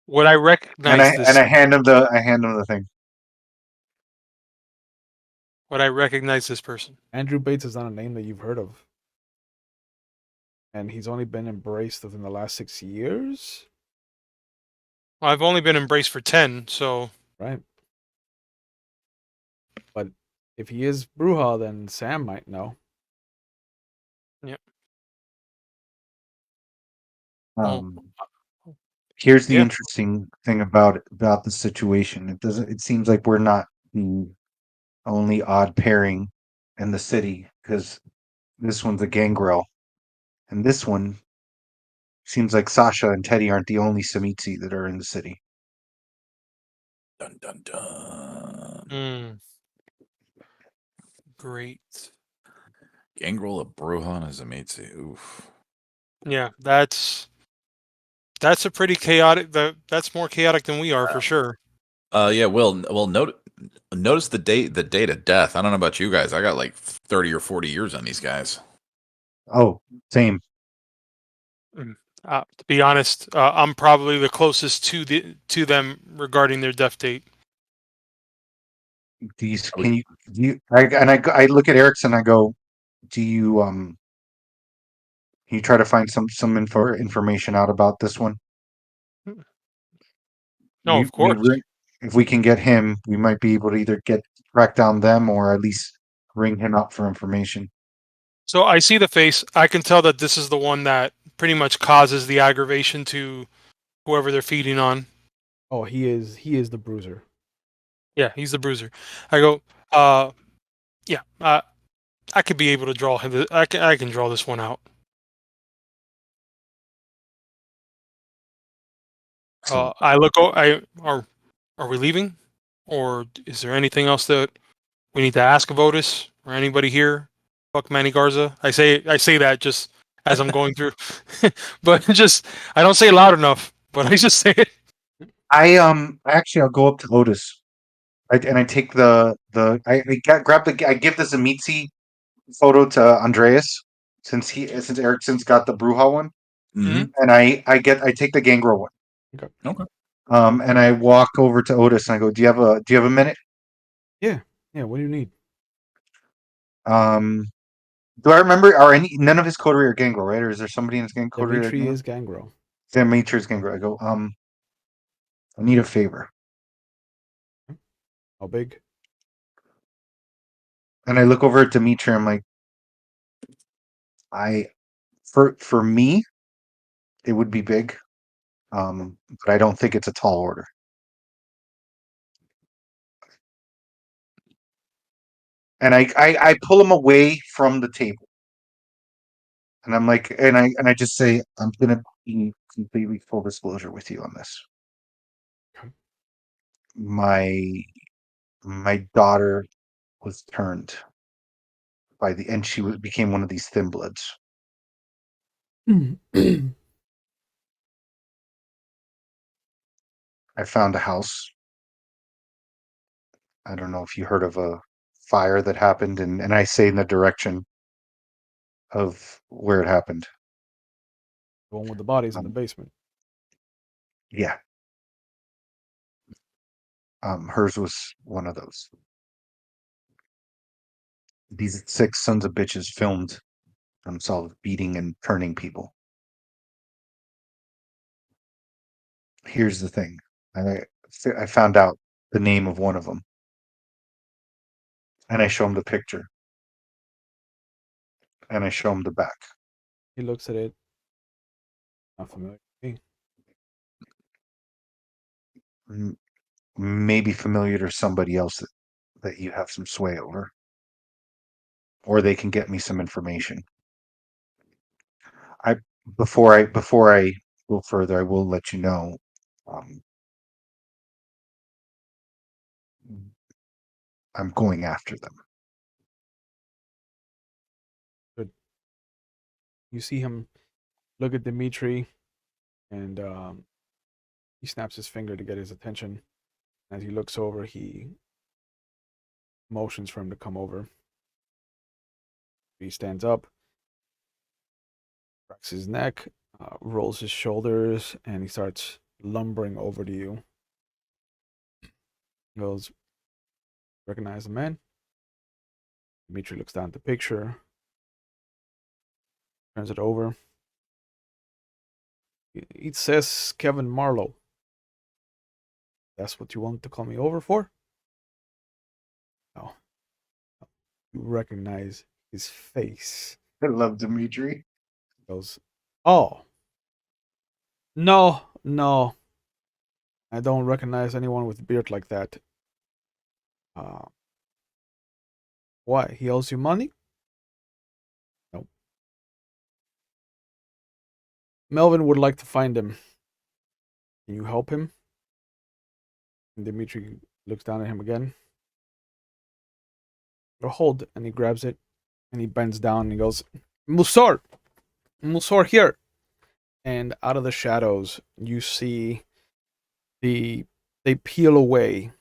Would I And recognize this? I hand him the thing. Would I recognize this person? Andrew Bates is not a name that you've heard of. And he's only been embraced within the last 6 years? Well, I've only been embraced for 10, so Right. But if he is Bruja, then Sam might know. Um, here's the yeah. interesting thing about the situation. It seems like we're not the only odd pairing in the city, because this one's a gangrel, and this one seems like Sasha and Teddy aren't the only Samitsi that are in the city. Dun dun dun. Mm. Great. Gangrel, a Bruja, and a Zamitsu. Oof. Yeah, that's a pretty chaotic. That's more chaotic than we are for sure. Yeah. Well, notice the date of death. I don't know about you guys. I got like 30 or 40 years on these guys. Oh, same. To be honest, I'm probably the closest to them regarding their death date. These can you I look at Erickson and I go, do you can you try to find some information out about this one? No, of course. If we can get him, we might be able to either track down them or at least ring him up for information. So I see the face. I can tell that this is the one that pretty much causes the aggravation to whoever they're feeding on. Oh, he is the bruiser. Yeah, he's the bruiser. I go, yeah, I could be able to draw him. I can draw this one out. I look. Are we leaving, or is there anything else that we need to ask of Otis or anybody here? Fuck Manny Garza. I say that just as I'm going through, but just I don't say it loud enough. But I just say it. Actually I'll go up to Otis. And I take I give the Zamitzi photo to Andreas, since Erickson's got the Bruja one, Mhm. and I take the Gangrel one. Okay. And I walk over to Otis and I go, do you have a minute? Yeah. What do you need? Do I remember, none of his coterie are Gangrel, right? Or is there somebody in his coterie that Dimitri is Gangrel. Dimitri is Gangrel. I go, I need a favor. How big? And I look over at Dimitri, I'm like, for me, it would be big. But I don't think it's a tall order. And I pull him away from the table. And I'm like, and I just say, I'm gonna be completely full disclosure with you on this. Okay. My daughter was turned and she became one of these thin bloods. I found a house. I don't know if you heard of a fire that happened, and I say in the direction of where it happened. The one with the bodies in the Um, basement. Yeah. Hers was one of those. These 6 sons of bitches filmed themselves beating and turning people. Here's the thing. I found out the name of one of them, and I show him the picture, and I show him the back. He looks at it. Not familiar with me. Maybe familiar to somebody else that you have some sway over, or they can get me some information. I before I go further, I will let you know. I'm going after them. Good. You see him look at Dimitri, and he snaps his finger to get his attention. As he looks over, he motions for him to come over. He stands up, cracks his neck, rolls his shoulders, and he starts lumbering over to you. He goes, recognize the man? Dimitri looks down at the picture, turns it over. It says Kevin Marlowe. That's what you want to call me over for? No. You recognize his face. I love Dimitri. He goes, oh. No. I don't recognize anyone with a beard like that. What? He owes you money? No. Melvin would like to find him. Can you help him? And Dimitri looks down at him again. Or hold, and he grabs it, and he bends down, and he goes, Musor here. And out of the shadows, you see they peel away,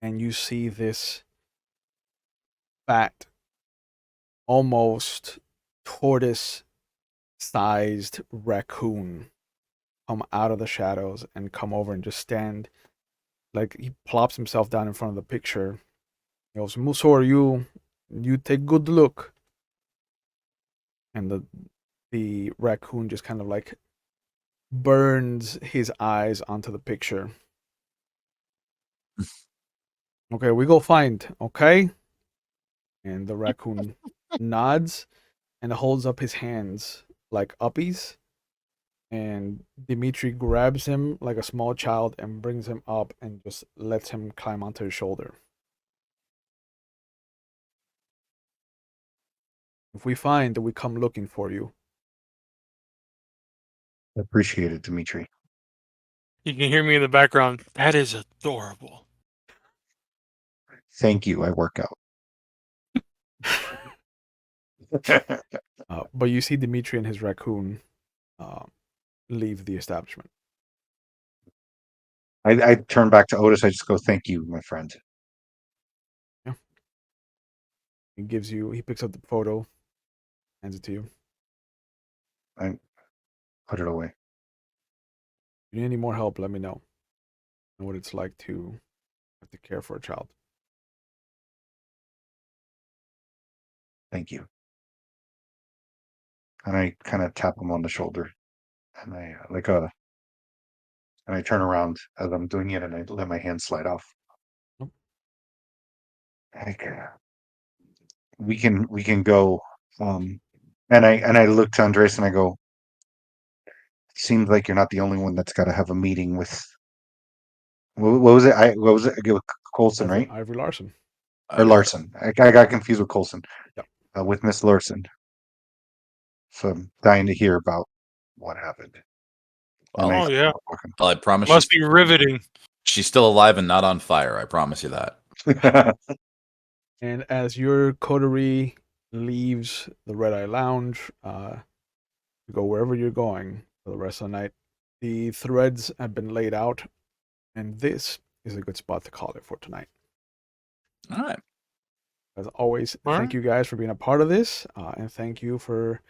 and you see this fat, almost tortoise-sized raccoon come out of the shadows and come over and just stand. Like, he plops himself down in front of the picture. He goes, Musor, you take good look. And the raccoon just kind of like burns his eyes onto the picture. Okay, we go find, okay? And the raccoon nods and holds up his hands like uppies. And Dimitri grabs him like a small child and brings him up and just lets him climb onto his shoulder. If we find, we come looking for you. I appreciate it, Dimitri. You can hear me in the background. That is adorable. Thank you. I work out. But you see Dimitri and his raccoon leave the establishment. I turn back to Otis. I just go, thank you, my friend. Yeah. He picks up the photo, hands it to you. I put it away. If you need any more help, let me know. I know what it's like to have to care for a child. Thank you. And I kind of tap him on the shoulder, and I turn around as I'm doing it, and I let my hand slide off. Nope. Like, we can go. And I look to Andres and I go, seems like you're not the only one that's got to have a meeting with. What was it? What was it? Coulson, right? Ivory Larson. Or Larson. I got confused with Coulson. Yep. With Miss Larson. So I'm dying to hear about what happened. Oh, yeah. Well, I promise. Must be riveting. She's still alive and not on fire. I promise you that. And as your coterie leaves the Red Eye Lounge, to go wherever you're going for the rest of the night, the threads have been laid out, and this is a good spot to call it for tonight. All right. As always, thank you guys for being a part of this, and thank you for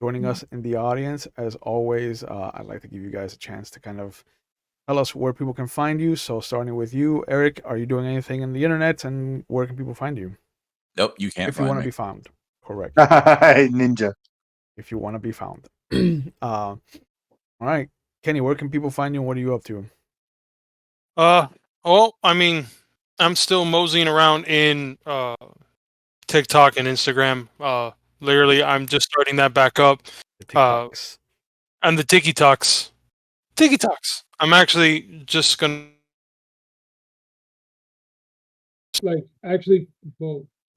joining us in the audience. As always, I'd like to give you guys a chance to kind of tell us where people can find you. So starting with you, Eric, are you doing anything in the internet, and where can people find you? Nope, you can't. If you want to be found, correct. Ninja. If you want to be found. All right, Kenny, where can people find you, and what are you up to? Well, I mean, I'm still moseying around in TikTok and Instagram. Literally, I'm just starting that back up. The TikToks. And the TikToks. I'm actually just gonna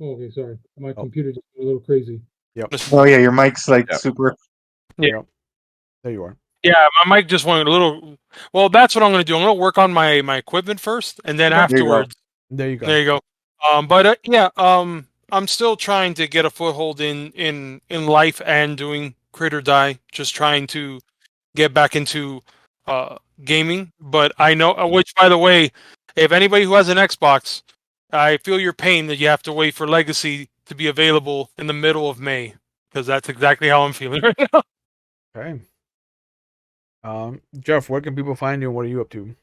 okay, sorry. My computer just went a little crazy. Yep. Oh yeah, your mic's like super. Yeah. Yep. There you are. Yeah, my mic just went a little. Well, that's what I'm going to do. I'm going to work on my equipment first, and then afterwards. There you go. There you go. I'm still trying to get a foothold in life and doing Crit or Die. Just trying to get back into gaming. But I know, which by the way, if anybody who has an Xbox, I feel your pain that you have to wait for Legacy to be available in the middle of May, because that's exactly how I'm feeling right now. Okay. Jeff, where can people find you and what are you up to?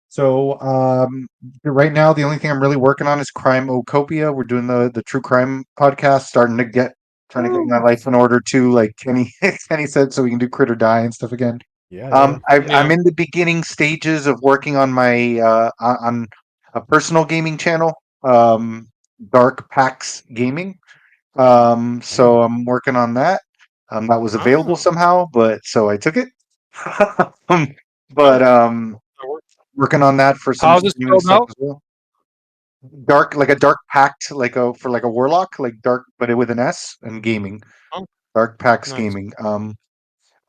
So right now, the only thing I'm really working on is Crime Ocopia. We're doing the true crime podcast, trying to get my life in order too, like Kenny Kenny said, so we can do Crit or Die and stuff again. Yeah. I'm in the beginning stages of working on my on a personal gaming channel, Dark Pax Gaming. So I'm working on that. That was available Oh. somehow, but so I took it. But working on that for some How's it streaming spelled stuff out? as well. Dark, like a dark pact, like a warlock, like dark, but with an S and gaming. Oh, Dark Pax nice. Gaming.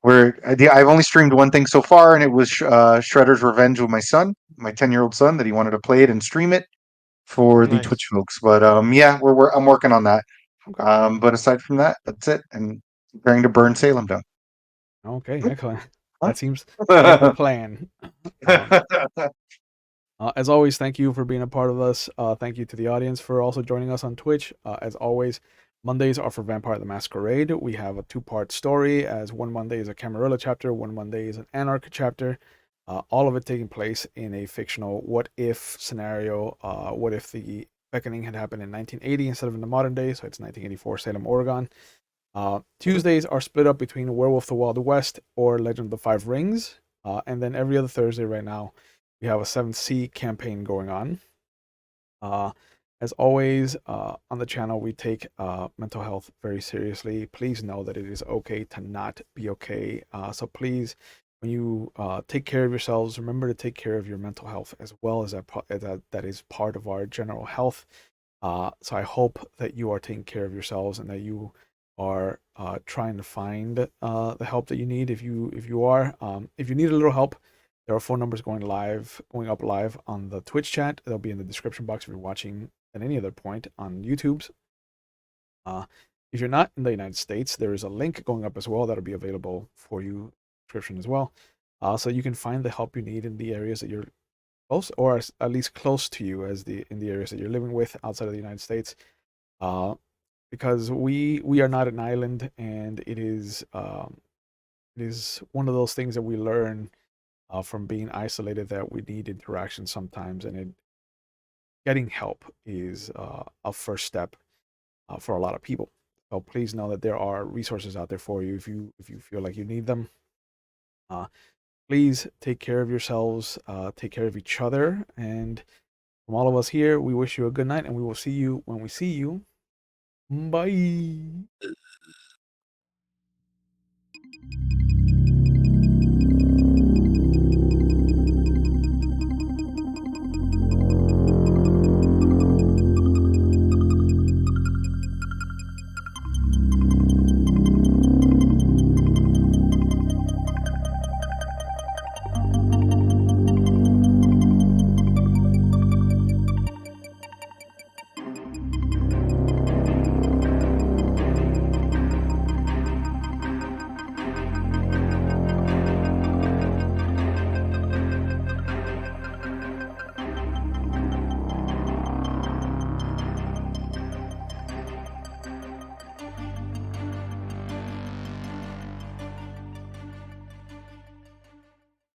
Where I've only streamed one thing so far, and it was Shredder's Revenge with my son, my 10-year-old son, that he wanted to play it and stream it for the Nice. Twitch folks. But yeah, I'm working on that. Okay. But aside from that, that's it. And preparing to burn Salem down. Okay, excellent. That seems like the plan. As always, thank you for being a part of us. Thank you to the audience for also joining us on Twitch. As always, Mondays are for Vampire the Masquerade. We have a 2-part story, as one Monday is a Camarilla chapter, one Monday is an Anarch chapter. All of it taking place in a fictional what-if scenario. What if the Beckoning had happened in 1980 instead of in the modern day? So it's 1984 Salem, Oregon. Tuesdays are split up between Werewolf the Wild West or Legend of the Five Rings. And then every other Thursday right now, we have a 7th Sea campaign going on. As always, on the channel, we take mental health very seriously. Please know that it is okay to not be okay. So please, when you take care of yourselves, remember to take care of your mental health as well, as that is part of our general health. So I hope that you are taking care of yourselves and that you are trying to find the help that you need. If you are, if you need a little help, there are phone numbers going up live on the Twitch chat. They'll be in the description box if you're watching at any other point on YouTube's. If you're not in the United States, there is a link going up as well that'll be available for you, description as well. So you can find the help you need in the areas that you're close, or at least close to you, in the areas that you're living with outside of the United States. Because we are not an island, and it is one of those things that we learn from being isolated, that we need interaction sometimes, and getting help is a first step for a lot of people. So please know that there are resources out there for you if you feel like you need them. Please take care of yourselves, take care of each other, and from all of us here, we wish you a good night, and we will see you when we see you. Bye.